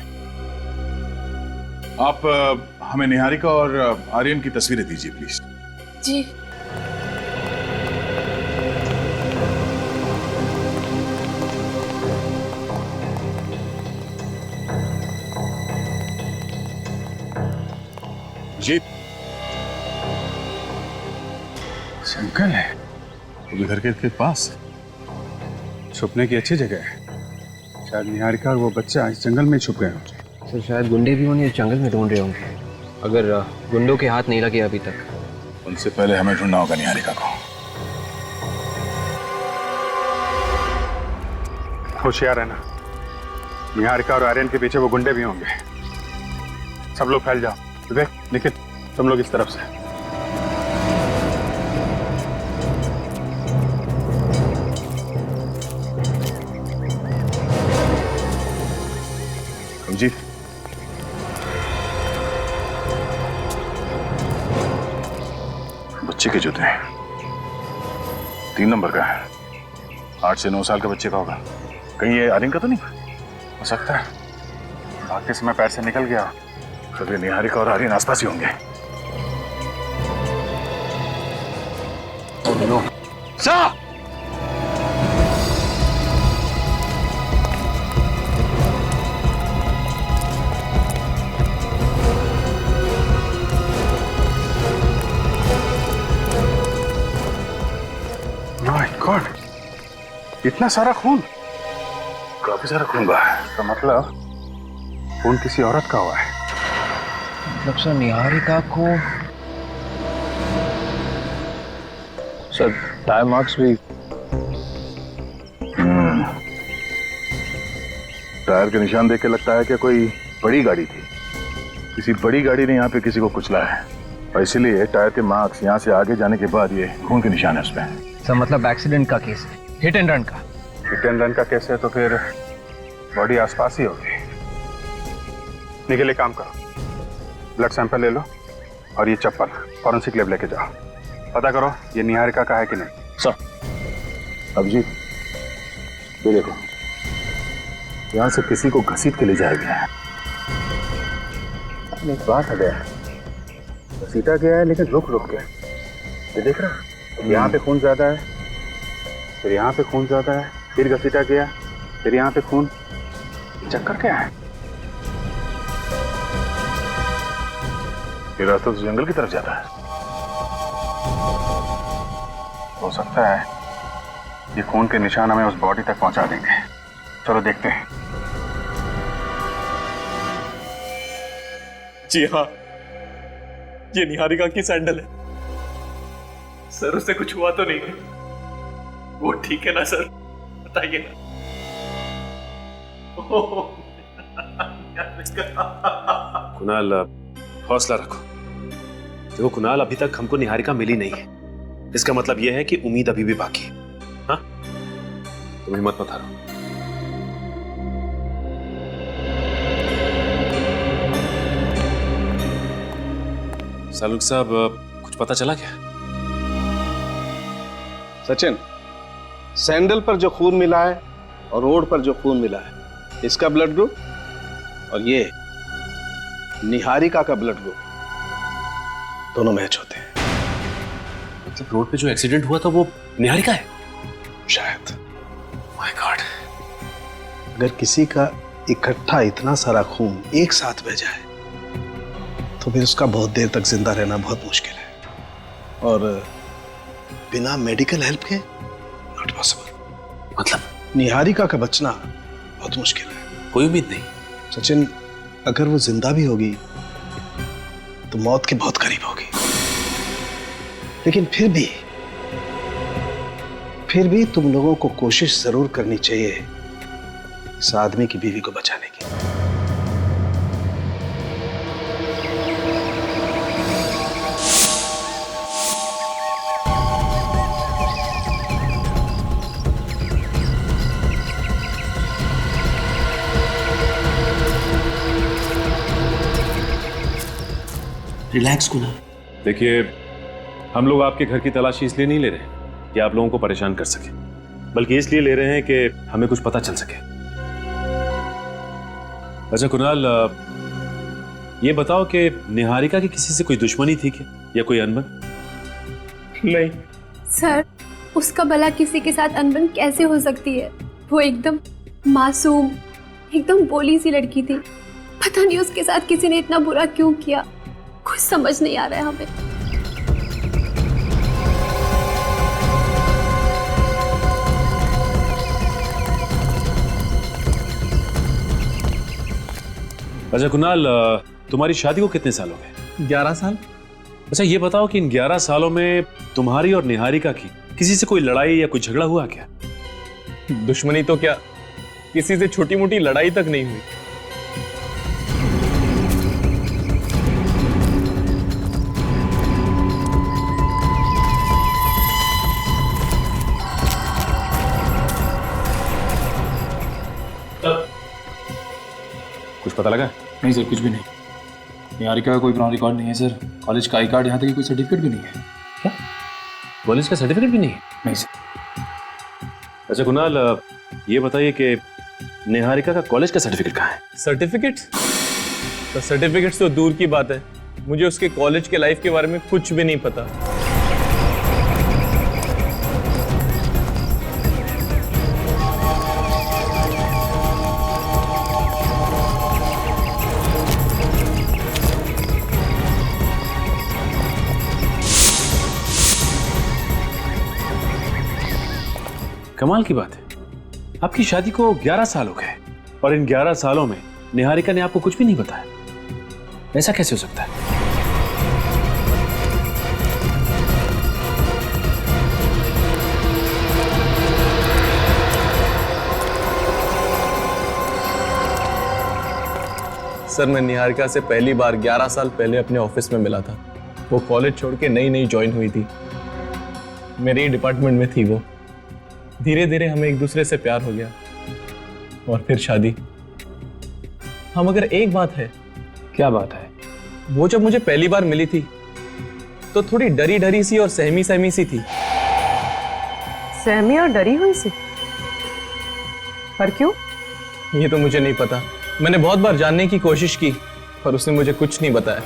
आप हमें निहारिका और आर्यन की तस्वीरें दीजिए प्लीज। जी। जीत जंगल है, वो भी घर के पास। छुपने की अच्छी जगह है। शायद निहारिका और वो बच्चा इस जंगल में छुप गए होंगे। सर शायद गुंडे भी उन्हें इस जंगल में ढूंढ रहे होंगे, अगर गुंडों के हाथ नहीं लगे अभी तक। उनसे पहले हमें ढूंढना होगा निहारिका को। होशियार है ना, निहारिका और आर्यन के पीछे वो गुंडे भी होंगे। सब लोग फैल जाओ। विवेक, निखिल, तुम लोग इस तरफ से। जी, बच्चे के जूते 3 नंबर का है, 8 से 9 साल का बच्चे का होगा। कहीं ये आर्यन का तो नहीं हो सकता है, भागते समय पैर से निकल गया। तो फिर निहारिका और आर्यन आसपास ही होंगे। साहब, माय गॉड, इतना सारा खून। काफी सारा खून बहा है। तो मतलब खून किसी औरत का हुआ है। मतलब सर निहारिका को सर टायर मार्क्स भी। टायर के निशान देख के लगता है कि कोई बड़ी गाड़ी थी, किसी बड़ी गाड़ी ने यहाँ पे किसी को कुचला है और इसीलिए टायर के मार्क्स यहाँ से आगे जाने के बाद ये खून के निशान है उस पर। सर मतलब एक्सीडेंट का केस है, हिट एंड रन का। हिट एंड रन का केस है तो फिर बॉडी आसपास ही होगी। निकल, एक काम करो, ब्लड सैंपल ले लो और ये चप्पल फॉरेंसिक लैब लेके जाओ, पता करो ये निहारिका का है कि नहीं। सर। अभिजीत, ये देखो, यहाँ से किसी को घसीट के ले जाया गया है। एक बात है, घसीटा गया है लेकिन रुक रुक के। ये देख रहा, यहाँ पे खून ज्यादा है, फिर यहाँ पे खून ज्यादा है, फिर घसीटा गया, फिर यहाँ पे खून। चक्कर क्या है? ये रास्ता तो जंगल की तरफ जाता है। हो सकता है ये खून के निशान हमें उस बॉडी तक पहुंचा देंगे। चलो देखते हैं। जी हाँ, ये निहारिका की सैंडल है। सर उससे कुछ हुआ तो नहीं है? वो ठीक है ना सर, बताइए ना। कुणाल, हौसला रखो। देखो कुणाल, अभी तक हमको निहारिका मिली नहीं है, इसका मतलब यह है कि उम्मीद अभी भी बाकी है। हाँ, तुम हिम्मत मत हारो। सालुक साहब, कुछ पता चला क्या? सचिन, सैंडल पर जो खून मिला है और रोड पर जो खून मिला है, इसका ब्लड ग्रुप और ये निहारिका का ब्लड ग्रुप दोनों मैच होते हैं। मतलब रोड पे जो एक्सीडेंट हुआ था वो निहारिका है? शायद। My God. अगर किसी का इकट्ठा इतना सारा खून एक साथ बह जाए तो फिर उसका बहुत देर तक जिंदा रहना बहुत मुश्किल है, और बिना मेडिकल हेल्प के नॉट पॉसिबल। मतलब निहारिका का बचना बहुत मुश्किल है। कोई उम्मीद नहीं? सचिन, अगर वो जिंदा भी होगी तो मौत के बहुत करीब होगी, लेकिन फिर भी तुम लोगों को कोशिश जरूर करनी चाहिए इस आदमी की बीवी को बचाने की। रिलैक्स कुणाल। देखिए, हम लोग आपके घर की तलाशी इसलिए नहीं ले रहे कि आप लोगों को परेशान कर सके, बल्कि इसलिए ले रहे हैं कि हमें कुछ पता चल सके। अच्छा कुणाल, ये बताओ कि निहारिका की किसी से कोई दुश्मनी थी क्या, या कोई अनबन? नहीं सर, उसका भला किसी के साथ अनबन कैसे हो सकती है? वो एकदम मासूम, एकदम भोली सी लड़की थी। पता नहीं उसके साथ किसी ने इतना बुरा क्यों किया, कुछ समझ नहीं आ रहा है हमें। अच्छा कुणाल, तुम्हारी शादी को कितने साल हो गए? 11 साल। अच्छा ये बताओ कि इन 11 सालों में तुम्हारी और निहारिका की किसी से कोई लड़ाई या कोई झगड़ा हुआ क्या? दुश्मनी तो क्या, किसी से छोटी मोटी लड़ाई तक नहीं हुई। कुछ पता लगा? नहीं सर, कुछ भी नहीं। निहारिका का कोई पुराना रिकॉर्ड नहीं है सर। कॉलेज का आई कार्ड, यहाँ तक कि कोई सर्टिफिकेट भी नहीं है। क्या? कॉलेज का सर्टिफिकेट भी नहीं है? नहीं सर। अच्छा कुणाल, ये बताइए कि निहारिका का कॉलेज का सर्टिफिकेट कहाँ है? सर्टिफिकेट्स? तो सर्टिफिकेट्स तो दूर की बात है, मुझे उसके कॉलेज के लाइफ के बारे में कुछ भी नहीं पता। कमाल की बात है, आपकी शादी को 11 साल हो गए और इन 11 सालों में निहारिका ने आपको कुछ भी नहीं बताया। ऐसा कैसे हो सकता है? सर, मैं निहारिका से पहली बार 11 साल पहले अपने ऑफिस में मिला था। वो कॉलेज छोड़ के नई नई ज्वाइन हुई थी, मेरे ही डिपार्टमेंट में थी वो। धीरे धीरे हमें एक दूसरे से प्यार हो गया और फिर शादी। हाँ, मगर एक बात है। क्या बात है? वो जब मुझे पहली बार मिली थी तो थोड़ी डरी डरी सी और सहमी सहमी सी थी। सहमी और डरी हुई सी? पर क्यों? ये तो मुझे नहीं पता। मैंने बहुत बार जानने की कोशिश की पर उसने मुझे कुछ नहीं बताया।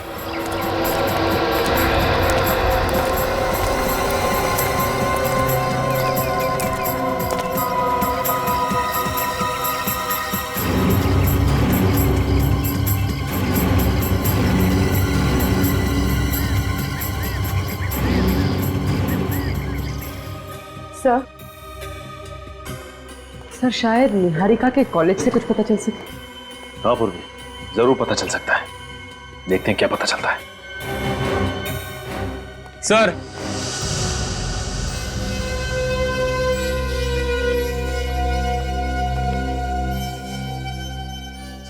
सर, शायद निहारिका के कॉलेज से कुछ पता चल सके। हाँ पूर्वी, जरूर पता चल सकता है। देखते हैं क्या पता चलता है। सर,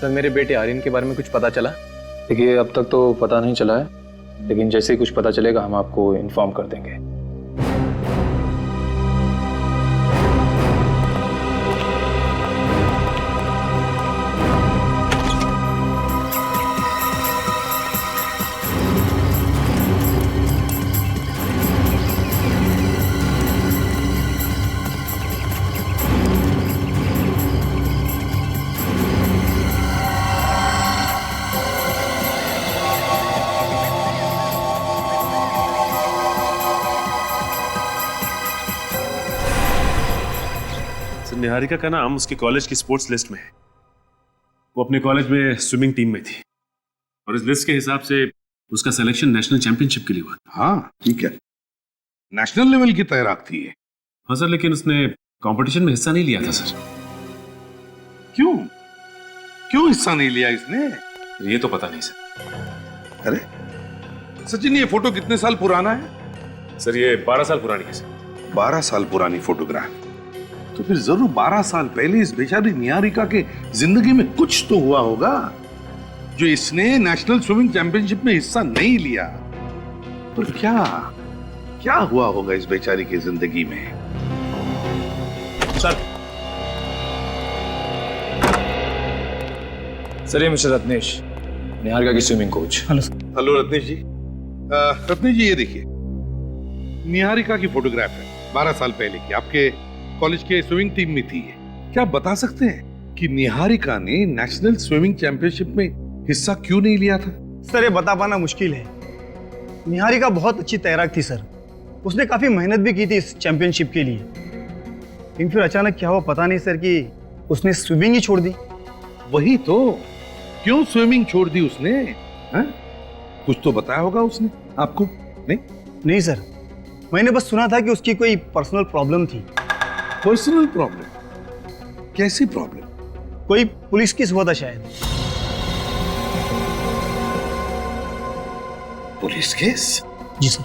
सर मेरे बेटे आर्यन के बारे में कुछ पता चला? देखिए, अब तक तो पता नहीं चला है, लेकिन जैसे ही कुछ पता चलेगा हम आपको इन्फॉर्म कर देंगे। सर निहारिका का नाम उसके कॉलेज की स्पोर्ट्स लिस्ट में है। वो अपने कॉलेज में स्विमिंग टीम में थी और इस लिस्ट के हिसाब से उसका सिलेक्शन नेशनल चैंपियनशिप के लिए हुआ। हाँ ठीक है, नेशनल लेवल की तैराक थी ये। हाँ सर, लेकिन उसने कंपटीशन में हिस्सा नहीं लिया था सर। क्यों क्यों हिस्सा नहीं लिया इसने? ये तो पता नहीं सर। अरे सचिन, ये फोटो कितने साल पुराना है? सर ये 12 साल पुरानी है सर। 12 साल पुरानी फोटोग्राफ, तो फिर जरूर 12 साल पहले इस बेचारी निहारिका के जिंदगी में कुछ तो हुआ होगा जो इसने नेशनल स्विमिंग चैंपियनशिप में हिस्सा नहीं लिया। पर क्या क्या हुआ होगा इस बेचारी की जिंदगी में? सर ये मिस्टर रत्नेश, निहारिका की स्विमिंग कोच। हेलो रत्नेश जी। रत्नेश जी, ये देखिए निहारिका की फोटोग्राफ है, 12 साल पहले की, आपके कॉलेज के स्विमिंग टीम में थी। क्या आप बता सकते हैं कि निहारिका ने नेशनल स्विमिंग चैंपियनशिप में हिस्सा क्यों नहीं लिया था? सर ये बता पाना मुश्किल है। निहारिका बहुत अच्छी तैराक थी सर, उसने काफी मेहनत भी की थी इस चैंपियनशिप के लिए, लेकिन फिर अचानक क्या हुआ पता नहीं सर कि उसने स्विमिंग ही छोड़ दी। वही तो, क्यों स्विमिंग छोड़ दी उसने? हा? कुछ तो बताया होगा उसने आपको? नहीं सर, मैंने बस सुना था कि उसकी कोई पर्सनल प्रॉब्लम थी। Personal problem? कैसी प्रॉब्लम? कोई पुलिस केस हुआ था शायद। Police case? जी सर।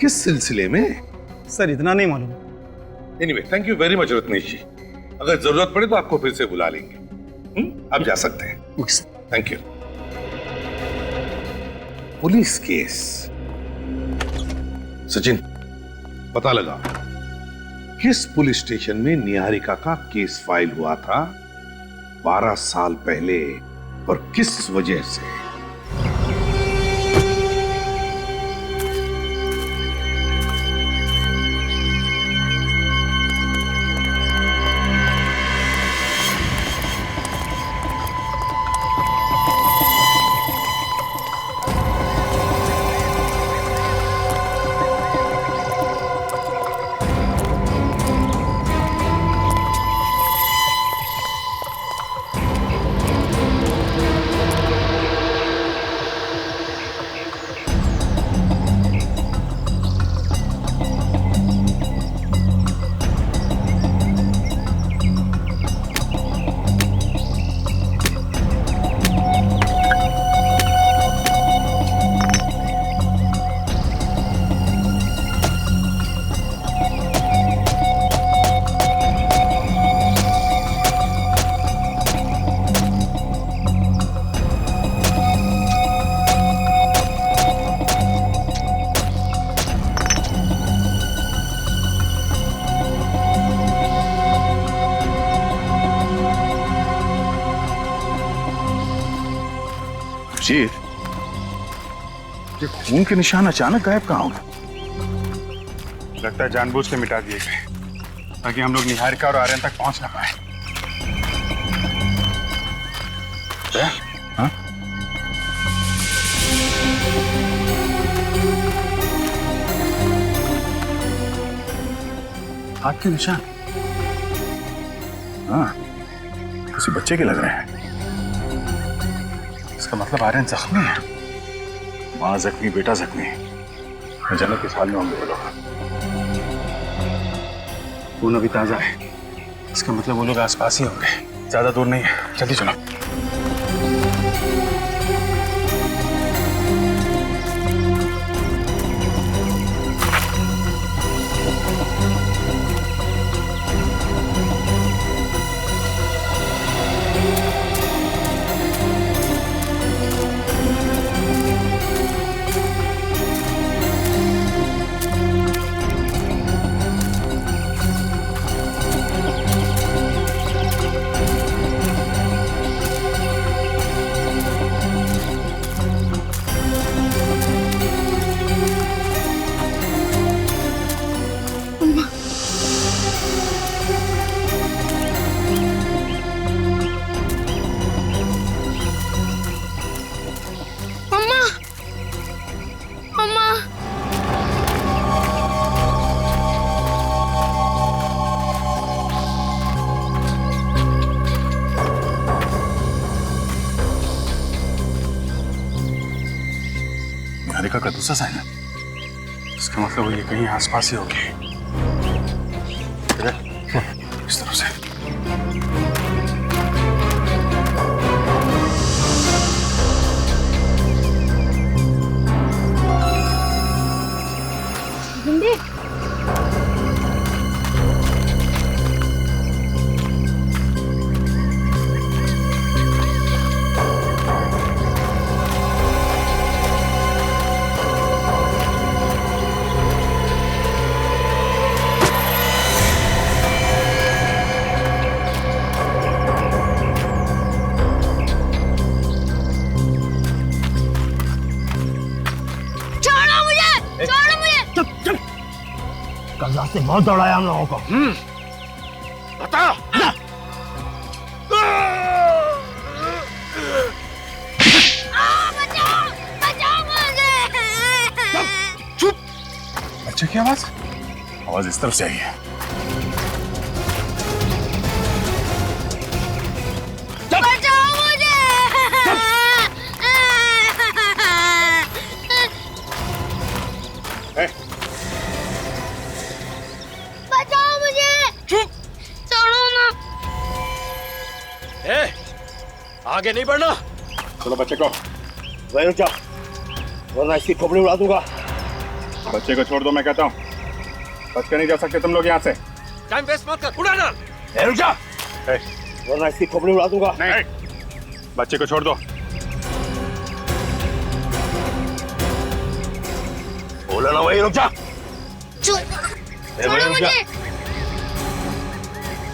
किस सिलसिले में? सर इतना नहीं मालूम। Anyway, thank you very much Ratnesh ji. अगर जरूरत पड़े तो आपको फिर से बुला लेंगे। आप जा सकते हैं। Thank you. Police case? Sachin, पता लगा किस पुलिस स्टेशन में निहारिका का केस फाइल हुआ था 12 साल पहले और किस वजह से? ये खून के निशान अचानक गायब कहाँ हो गए? लगता है जानबूझ के मिटा दिए गए ताकि हम लोग निहारिका और आर्यन तक पहुंच ना पाए। हाँ? हाथ के निशान? हाँ, किसी बच्चे के लग रहे हैं। इसका मतलब आर्यन जख्मी है। माँ जख्मी, बेटा जख्मी। न जाने किस हाल में होंगे वो लोग। खून अभी ताजा है, इसका मतलब वो लोग आसपास ही होंगे, ज्यादा दूर नहीं है। जल्दी चलो। निहारिका का दूसरा साइन है। इसका मतलब वो ये कहीं आसपास ही होगी। इस तरफ से। जिंदे कल रात से बहुत दौड़ाया हम लोगों को। बता। चुप। बच्चे की आवाज इस तरफ से आई है। बचाओ मुझे। बचाओ मुझे। छोड़ो ना। आगे नहीं बढ़ना। चलो बच्चे को वहीं रुक जाओ, वरना इसकी खोपड़ी उड़ा दूंगा। बच्चे को छोड़ दो, मैं कहता हूँ। बच के नहीं जा सकते तुम लोग यहाँ से। टाइम वेस्ट मत कर, उड़ा ना। रुक जा, वरना इसकी खोपड़ी उड़ा दूंगा। नहीं, बच्चे को छोड़ दो। बोला ना, वहीं रुक जा। छोड़ो मुझे।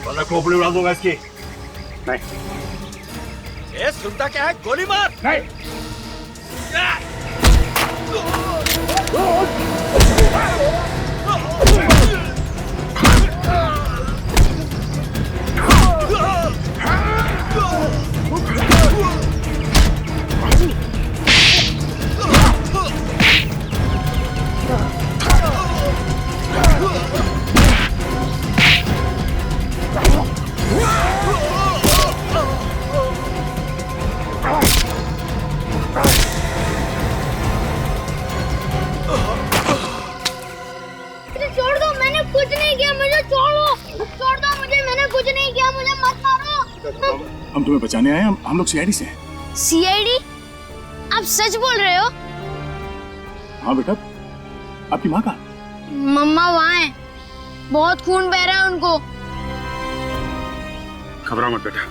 वरना खोपड़ी उड़ा दूंगा इसकी। नहीं। ये सुनता क्या है? गोली मार। नहीं। छोड़ दो, मैंने कुछ नहीं किया, मुझे छोड़ो। छोड़ दो मुझे, मैंने कुछ नहीं किया, मुझे मत मारो। हम तुम्हें बचाने आए हैं। हम लोग सीआईडी से हैं। सीआईडी? आप सच बोल रहे हो? हाँ बेटा, आपकी माँ का? मम्मा वहाँ है, बहुत खून बह रहा है उनको। घबराओ मत बेटा,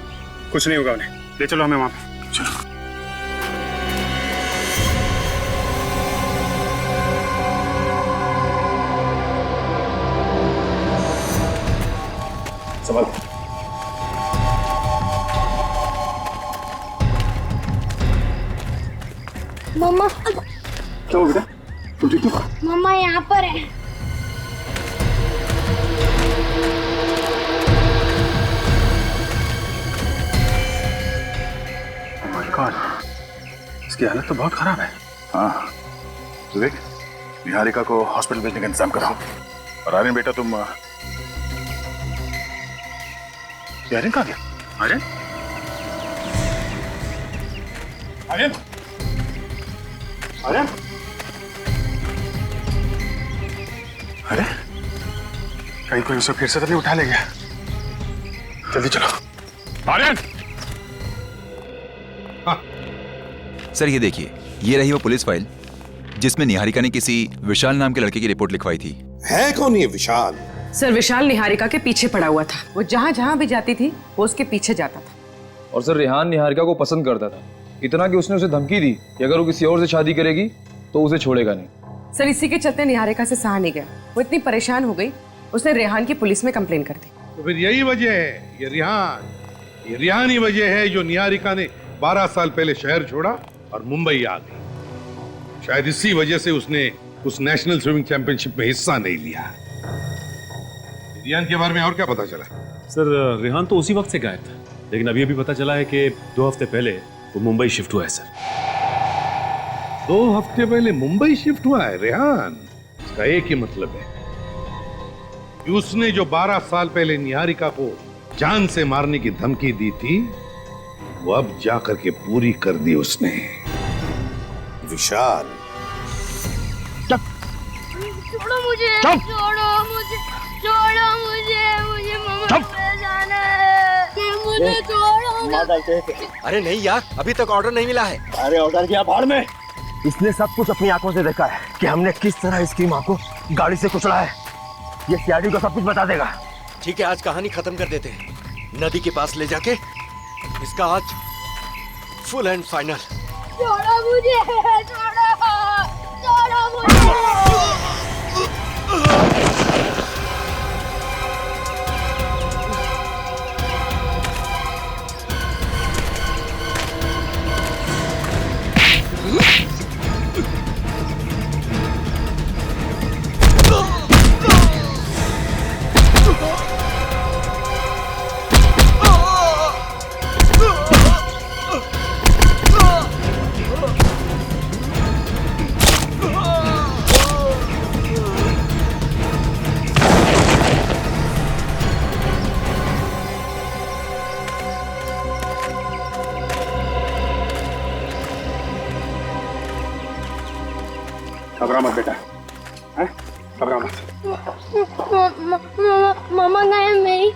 कुछ नहीं होगा उन्हें। ले चलो हमें वहाँ पे। चलो। संभाल। मम्मा। क्या हो बेटा? तुम ठीक हो? मम्मा यहाँ पर है। Oh my God, इसकी हालत तो बहुत खराब है। हाँ, विवेक, निहारिका को हॉस्पिटल भेजने का इंतजाम कराओ। और आर्यन बेटा तुम आर्यन कहाँ गया? आर्यन? आर्यन? आर्यन? अरे कहीं कोई उसे फिर से तो नहीं उठा ले गया? जल्दी चलो। आर्यन! सर ये देखिए, ये रही वो पुलिस फाइल जिसमें निहारिका ने किसी विशाल नाम के लड़के की रिपोर्ट लिखवाई थी। है कौन ये विशाल? सर विशाल निहारिका के पीछे पड़ा हुआ था। वो जहाँ जहाँ भी जाती थी वो उसके पीछे जाता था। और सर रेहान निहारिका को पसंद करता था, इतना कि उसने उसे धमकी दी कि अगर वो किसी और से शादी करेगी तो उसे छोड़ेगा नहीं। सर इसी के चलते निहारिका से सहा नहीं गया। वो इतनी परेशान हो गई, उसने रेहान की पुलिस में कंप्लेन कर दी। तो फिर यही वजह है, ये रिहान ही वजह है जो निहारिका ने 12 साल पहले शहर छोड़ा और मुंबई आ गई। शायद इसी वजह से उसने उस नेशनल स्विमिंग चैंपियनशिप में हिस्सा नहीं लिया। रिहान के बारे में और क्या पता चला? सर रेहान तो उसी वक्त से गायब था, लेकिन अभी पता चला है कि 2 हफ्ते पहले वो मुंबई शिफ्ट हुआ है। सर 2 हफ्ते पहले मुंबई शिफ्ट हुआ है रेहान? इसका एक ही मतलब है कि उसने जो 12 साल पहले निहारिका को जान से मारने की धमकी दी थी वो अब जाकर के पूरी कर दी उसने। विशाल, छोड़ो मुझे, चुप। छोड़ो मुझे, छोड़ो मुझे, मुझे मम्मा पे जाना है, मुझे छोड़ो। अरे नहीं यार, अभी तक ऑर्डर नहीं मिला है। अरे ऑर्डर किया भाड़ में। इसने सब कुछ अपनी आंखों से देखा है कि हमने किस तरह इसकी माँ को गाड़ी से कुचला है। ये सीआईडी को सब कुछ बता देगा। ठीक है, आज कहानी खत्म कर देते हैं। नदी के पास ले जाके इसका आज फुल एंड फाइनल। छोड़ो मुझे, छोड़ो मुझे। घबरा मत बेटा, हैं? घबरा मत। मामा गए मेरी।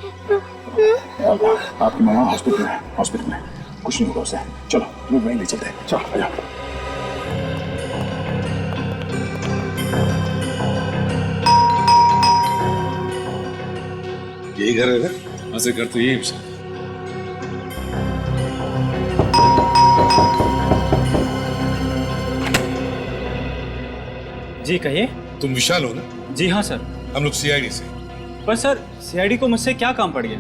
आपकी मामा हॉस्पिटल में, हॉस्पिटल में कुछ नहीं होगा उसे। चलो तुम्हें वहीं ले चलते हैं। चलो आ जाओ। यही घर है ना? ऐसे घर तो यही सर। जी कहिए। तुम विशाल हो ना? जी हाँ सर। हम लोग सीआईडी से। पर सर सीआईडी को मुझसे क्या काम पड़ गया?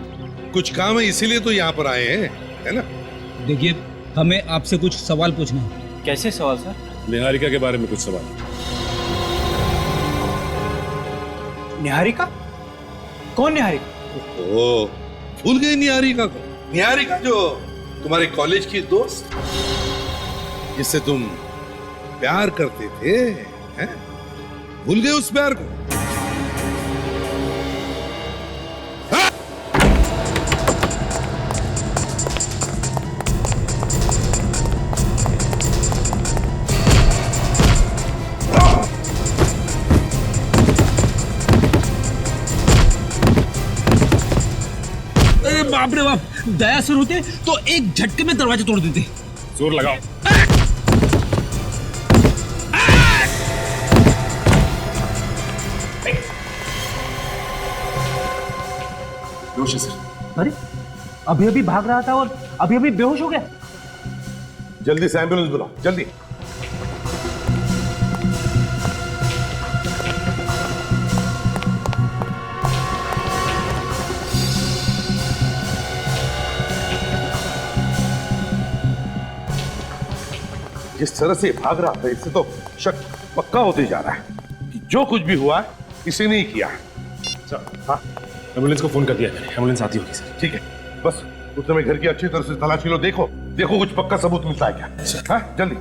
कुछ काम है इसीलिए तो यहाँ पर आए हैं, है ना? देखिए, हमें आपसे कुछ सवाल पूछना है। कैसे सवाल सर? निहारिका के बारे में कुछ सवाल। निहारिका? कौन निहारिका? ओ, भूल गए निहारिका को? निहारिका जो तुम्हारे कॉलेज की दोस्त, जिससे तुम प्यार करते थे, हैं? भूल गए उस प्यार को? बाप रे बाप, दया सर होते तो एक झटके में दरवाजा तोड़ देते। जोर लगाओ। बेहोश है सर। अरे अभी अभी भाग रहा था और अभी अभी बेहोश हो गया। जल्दी से एम्बुलेंस बुलाओ, जल्दी। जिस तरह से भाग रहा था, इससे तो शक पक्का होते जा रहा है कि जो कुछ भी हुआ है इसी ने ही किया है। हाँ, एम्बुलेंस को फोन कर दिया मैंने। एम्बुलेंस आती होगी सर। ठीक है, बस उस समय घर की अच्छी तरह से तलाशी लो। देखो देखो कुछ पक्का सबूत मिलता है क्या? हाँ, जल्दी।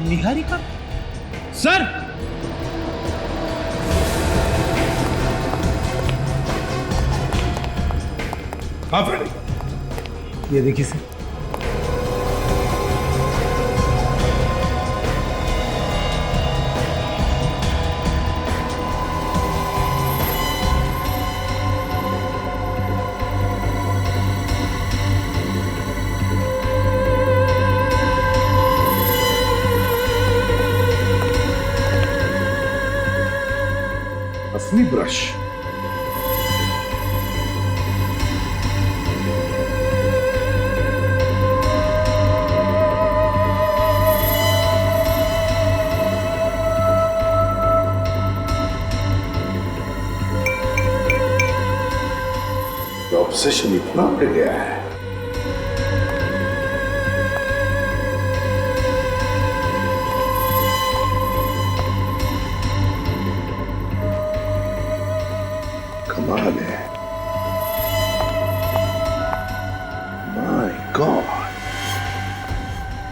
निहारिका सर। हाँ फ्रेडी, ये देखिए सर। असली ब्रश। ऑब्सेशन इतना बढ़ गया है। कमाल है।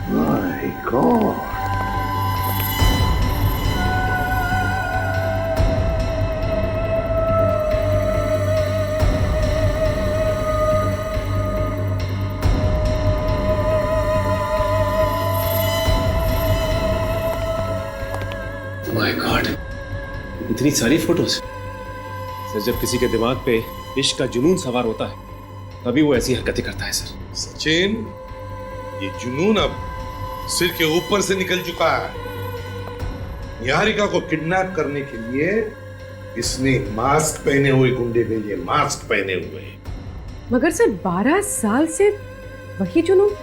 My God. माय गॉड, इतनी सारी फोटोज। सर, जब किसी के दिमाग पे इश्क का जुनून सवार होता है तभी वो ऐसी हरकतें करता है सर। सचिन, ये जुनून अब सिर के ऊपर से निकल चुका है। निहारिका को किडनैप करने के लिए इसने मास्क पहने हुए गुंडे भेजे, मास्क पहने हुए। मगर सर 12 साल से वही जुनून।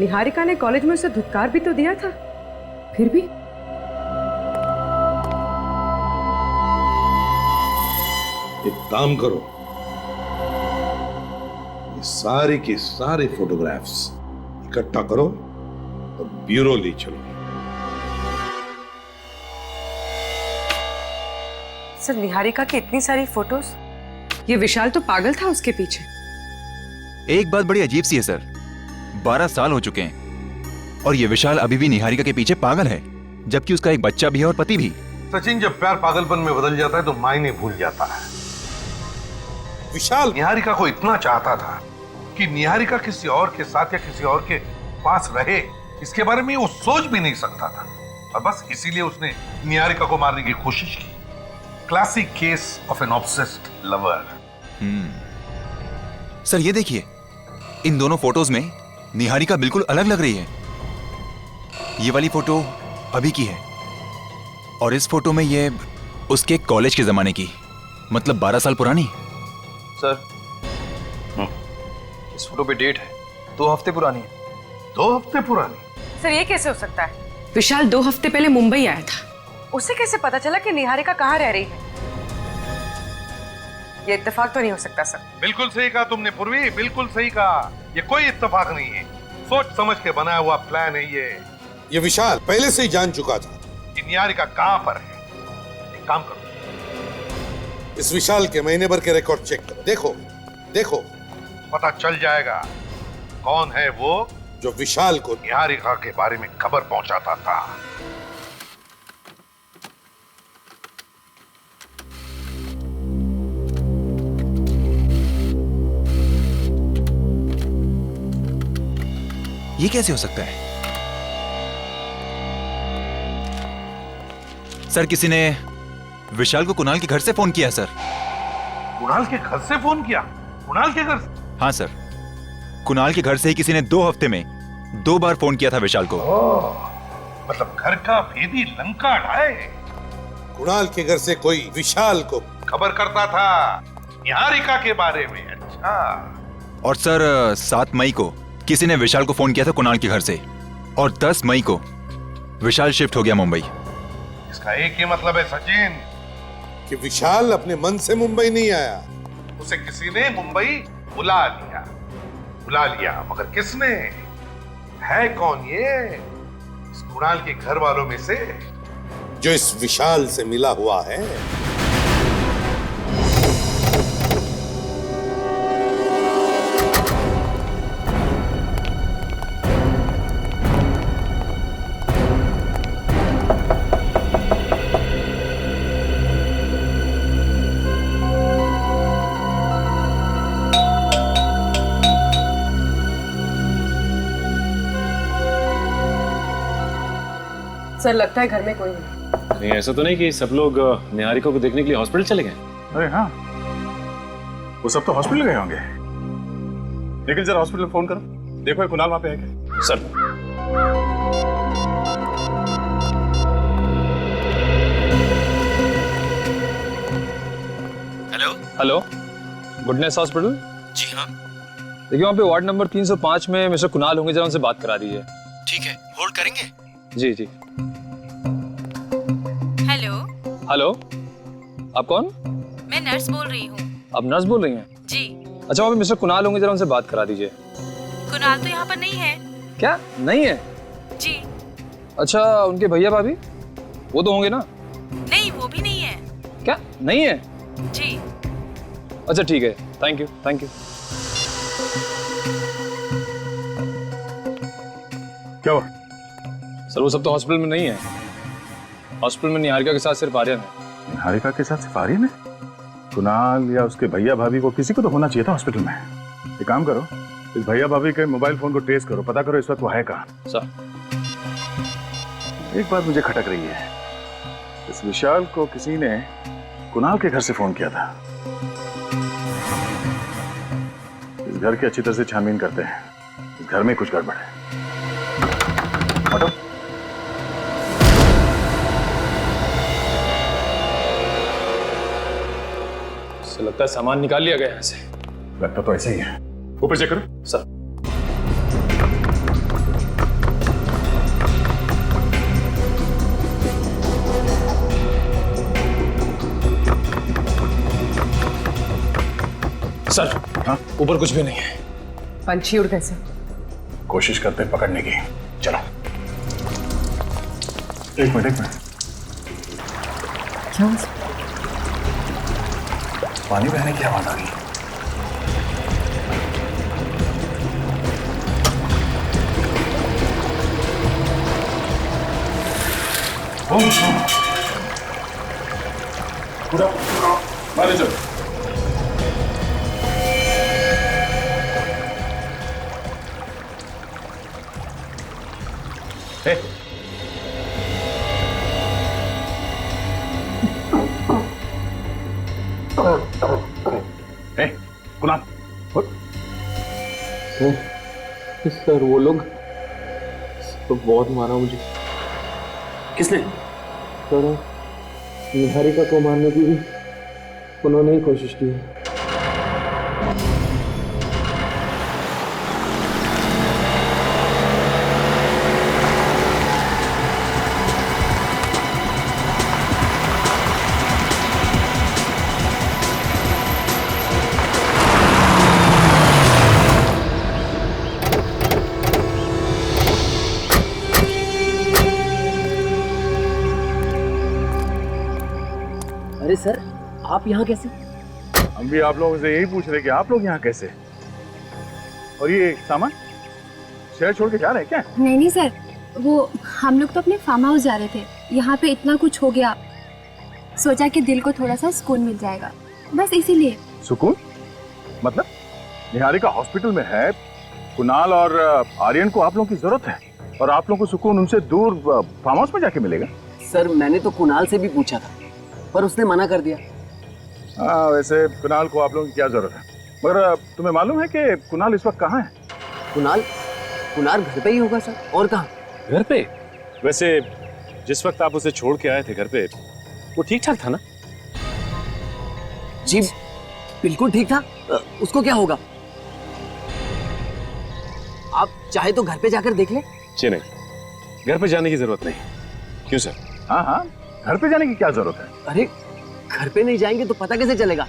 निहारिका ने कॉलेज में उसे धुतकार भी तो दिया था, फिर भी। एक काम करो, ये सारे के सारे फोटोग्राफ्स इकट्ठा करो और ब्यूरो ले चलो। सर, निहारिका की इतनी सारी फोटोज, ये विशाल तो पागल था उसके पीछे। एक बात बड़ी अजीब सी है सर, 12 साल हो चुके हैं और ये विशाल अभी भी निहारिका के पीछे पागल है, जबकि उसका एक बच्चा भी है और पति भी। सचिन, जब प्यार पागलपन में बदल जाता है तो मायने भूल जाता है। विशाल निहारिका को इतना चाहता था कि निहारिका किसी और के साथ या किसी और के पास रहे, इसके बारे में वो सोच भी नहीं सकता था, और बस इसीलिए उसने निहारिका को मारने की कोशिश की। Classic case of an obsessed lover. Sir ये देखिए, इन दोनों फोटोज में निहारिका बिल्कुल अलग लग रही है। ये वाली फोटो अभी की है और इस फोटो में ये उसके कॉलेज के जमाने की, मतलब 12 साल पुरानी। सर, इस फोटो पे डेट है 2 हफ्ते पुरानी है। 2 हफ्ते पुरानी? सर, ये कैसे हो सकता है? विशाल 2 हफ्ते पहले मुंबई आया था, उसे कैसे पता चला कि निहारिका कहाँ रह रही है? ये इत्तेफाक तो नहीं हो सकता सर। बिल्कुल सही कहा तुमने पूर्वी, बिल्कुल सही कहा। ये कोई इत्तेफाक नहीं है, सोच समझ के बनाया हुआ प्लान है ये विशाल पहले से ही जान चुका था कि निहारिका कहां पर है। एक काम करो, इस विशाल के महीने भर के रिकॉर्ड चेक करो। देखो देखो, पता चल जाएगा कौन है वो जो विशाल को निहारिका के बारे में खबर पहुंचाता था। ये कैसे हो सकता है? सर, किसी ने विशाल को कुणाल के घर से फोन किया सर। कुणाल के घर से फोन किया? कुणाल के घर से? हाँ सर, कुणाल के घर से ही किसी ने 2 हफ्ते में 2 बार फोन किया था विशाल को। मतलब घर का भेदी लंका ढाए। कुणाल के घर से कोई विशाल को खबर करता था निहारिका के बारे में। अच्छा। और सर 7 मई को किसी ने विशाल को फोन किया था कुणाल के घर से, और 10 मई को विशाल शिफ्ट हो गया मुंबई। इसका एक ही मतलब है सचिन कि विशाल अपने मन से मुंबई नहीं आया, उसे किसी ने मुंबई बुला लिया। मगर किसने? है कौन ये? इस कुणाल के घर वालों में से जो इस विशाल से मिला हुआ है। सर, लगता है घर में कोई नहीं। नहीं, ऐसा तो नहीं कि सब लोग निहारिका को देखने के लिए हॉस्पिटल चले गए? अरे हाँ, वो सब तो हॉस्पिटल गए होंगे। लेकिन जरा हॉस्पिटल फोन करो, देखो ये कुणाल वहां पे है क्या? Sir, hello, goodness hospital? जी हाँ। देखिए, वहाँ पे वार्ड नंबर 305 में मिस्टर कुणाल होंगे, जरा उनसे बात करा दीजिए। ठीक है, होल्ड करेंगे? जी जी। हेलो। हेलो, आप कौन? मैं नर्स बोल रही हूँ। आप नर्स बोल रही हैं? जी। अच्छा, वहाँ पे मिस्टर कुणाल होंगे, जरा उनसे बात करा दीजिए। कुणाल तो यहाँ पर नहीं है। क्या नहीं है? जी। अच्छा, उनके भैया भाभी वो तो होंगे ना? नहीं, वो भी नहीं है। क्या नहीं है? जी। अच्छा ठीक है, थैंक यू थैंक यू। क्या हुआ? सर वो सब तो हॉस्पिटल में नहीं है। हॉस्पिटल में निहारिका के साथ सिर्फ आर्यन है। निहारिका के साथ सिर्फ आर्यन है? कुणाल या उसके भैया भाभी को किसी को तो होना चाहिए था हॉस्पिटल में। एक काम करो, इस भैया भाभी के मोबाइल फोन को ट्रेस करो, पता करो इस वक्त वो है कहाँ। सर एक बात मुझे खटक रही है, इस विशाल को किसी ने कुणाल के घर से फोन किया था। इस घर की अच्छी तरह से छानबीन करते हैं, इस घर में कुछ गड़बड़ है। हटो। से लगता है सामान निकाल लिया गया यहाँ से। लगता तो ऐसे ही है। ऊपर चेक करो। सर सर हाँ ऊपर कुछ भी नहीं है। पंछी उड़ कैसे? कोशिश करते हैं पकड़ने की। चलो एक मिनट क्या? पानी बहने की आवाज आ रही है। पूरा मारे चलो। कुणाल सर वो लोग तो बहुत मारा मुझे। किसने? सर निहारिका को मारने की भी उन्होंने ही कोशिश की है। अरे सर आप यहाँ कैसे? हम भी आप लोगों से यही पूछ रहे कि आप लोग यहाँ कैसे? और ये सामान शहर छोड़ के जा रहे हैं क्या? नहीं सर, वो हम लोग तो अपने फार्म हाउस जा रहे थे। यहाँ पे इतना कुछ हो गया, सोचा कि दिल को थोड़ा सा सुकून मिल जाएगा, बस इसीलिए। सुकून मतलब? निहारिका हॉस्पिटल में है, कुणाल और आर्यन को आप लोगों की जरूरत है और आप लोगों को सुकून उनसे दूर फार्म हाउस में जाके मिलेगा? सर मैंने तो कुणाल से भी पूछा था पर उसने मना कर दिया। हाँ वैसे कुणाल को आप लोगों की क्या जरूरत है, मगर तुम्हें मालूम है कि कुणाल इस वक्त कहाँ है? कुणाल घर पे ही होगा सर, और कहाँ? घर पे? वैसे जिस वक्त आप उसे छोड़ के आए थे घर पे वो ठीक ठाक था ना? जी बिल्कुल ठीक था। उसको क्या होगा? आप चाहे तो घर पे जाकर देख ले। जी नहीं, घर पे जाने की जरूरत नहीं। क्यों सर? हाँ घर पे जाने की क्या जरूरत है? अरे घर पे नहीं जाएंगे तो पता कैसे चलेगा?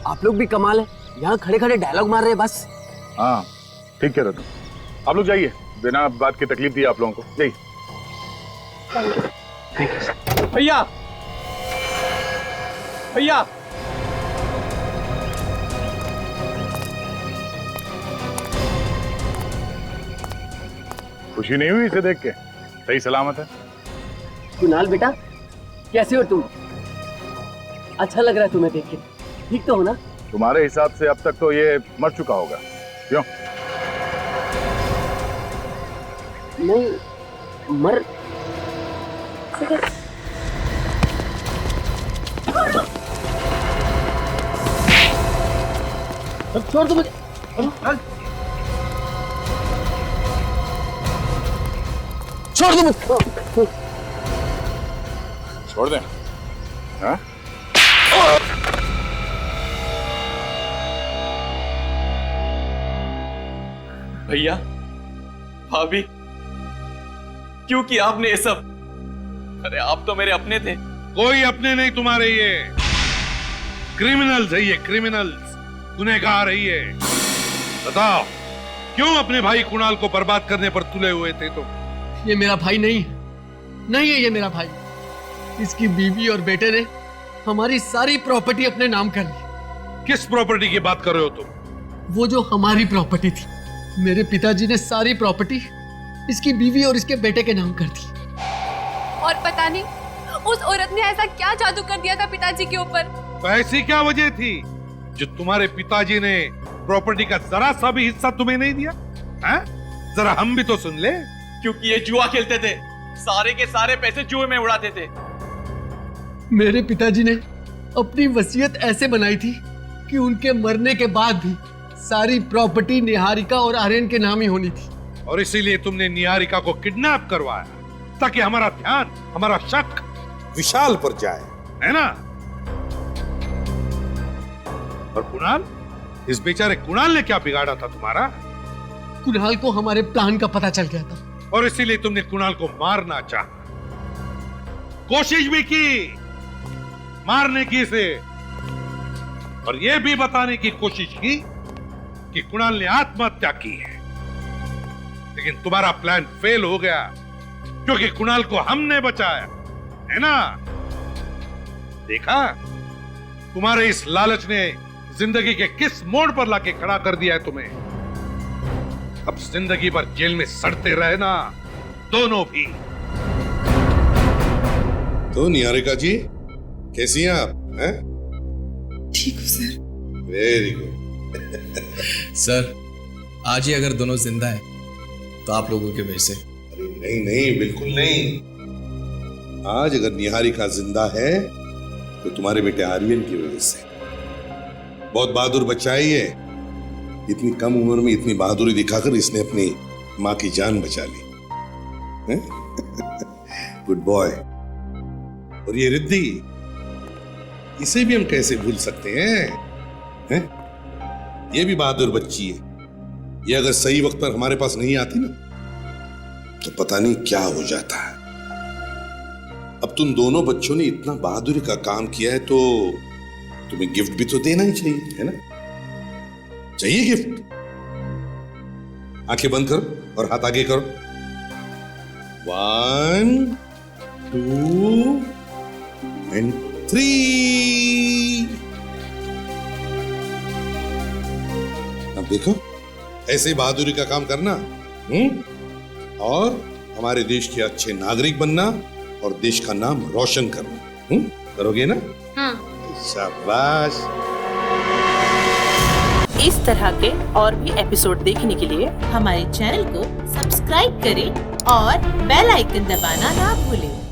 आप लोग भी कमाल है, यहाँ खड़े खड़े डायलॉग मार रहे हैं बस। हाँ ठीक कह रहे तुम। आप लोग जाइए, बिना बात की तकलीफ दी आप लोगों को। जाइए। भैया भैया खुशी नहीं हुई इसे देख के? सही सलामत है? कुणाल बेटा कैसे हो तुम? अच्छा लग रहा है तुम्हें देख के, ठीक तो हो ना? तुम्हारे हिसाब से अब तक तो ये मर चुका होगा, क्यों? नहीं मर छोड़ दो मुझे। छोड़ दो मुझे। छोड़ दें? हाँ? भैया भाभी क्यों किया आपने ये सब? अरे आप तो मेरे अपने थे। कोई अपने नहीं तुम्हारे, ये क्रिमिनल्स है, ये क्रिमिनल्स, गुनहगार है ये। बताओ क्यों अपने भाई कुणाल को बर्बाद करने पर तुले हुए थे तुम? ये मेरा भाई नहीं है, नहीं है ये मेरा भाई। इसकी बीवी और बेटे ने हमारी सारी प्रॉपर्टी अपने नाम कर ली। किस प्रॉपर्टी की बात कर रहे हो तुम? वो जो हमारी प्रॉपर्टी थी, मेरे पिताजी ने सारी प्रॉपर्टी इसकी बीवी और इसके बेटे के नाम कर दी। और पता नहीं उस औरत ने ऐसा क्या जादू कर दिया था पिताजी के ऊपर। तो ऐसी क्या वजह थी जो तुम्हारे पिताजी ने प्रॉपर्टी का जरा सा भी हिस्सा तुम्हें नहीं दिया? जरा हम भी तो सुन ले। क्योंकि ये जुआ खेलते थे, सारे के सारे पैसे जुए में उड़ाते थे। मेरे पिताजी ने अपनी वसीयत ऐसे बनाई थी कि उनके मरने के बाद भी सारी प्रॉपर्टी निहारिका और आर्यन के नाम ही होनी थी। और इसीलिए तुमने निहारिका को किडनैप करवाया ताकि हमारा ध्यान, हमारा शक विशाल पर जाए, है ना? और कुणाल, इस बेचारे कुणाल ने क्या बिगाड़ा था तुम्हारा? कुणाल को हमारे प्लान का पता चल गया था और इसीलिए तुमने कुणाल को मारना चाहा, कोशिश भी की मारने की इसे, और यह भी बताने की कोशिश की कि कुणाल ने आत्महत्या की है। लेकिन तुम्हारा प्लान फेल हो गया क्योंकि कुणाल को हमने बचाया, है ना? देखा, तुम्हारे इस लालच ने जिंदगी के किस मोड़ पर लाके खड़ा कर दिया है तुम्हें। अब जिंदगी भर जेल में सड़ते रहना दोनों भी। तो निहारिका जी कैसी हैं आप? हैं? ठीक हूँ सर। Very good. सर, आज ही अगर दोनों जिंदा हैं तो आप लोगों की वजह से। अरे नहीं नहीं, बिल्कुल नहीं। आज अगर निहारिका जिंदा है तो तुम्हारे बेटे आर्यन की वजह से। बहुत बहादुर बच्चा है ये। इतनी कम उम्र में इतनी बहादुरी दिखाकर इसने अपनी माँ की जान बचा ली। Good boy. और ये रिद्धि, इसे भी हम कैसे भूल सकते हैं? ये भी बहादुर बच्ची है। ये अगर सही वक्त पर हमारे पास नहीं आती ना तो पता नहीं क्या हो जाता है। अब तुम दोनों बच्चों ने इतना बहादुरी का काम किया है तो तुम्हें गिफ्ट भी तो देना ही चाहिए, है ना? चाहिए गिफ्ट? आंखें बंद करो और हाथ आगे करो। 1 2 and 3। अब देखो, ऐसे बहादुरी का काम करना, और हमारे देश के अच्छे नागरिक बनना और देश का नाम रोशन करना। करोगे ना? हाँ। शाबाश। इस तरह के और भी एपिसोड देखने के लिए हमारे चैनल को सब्सक्राइब करें और बेल आइकन दबाना ना भूलें।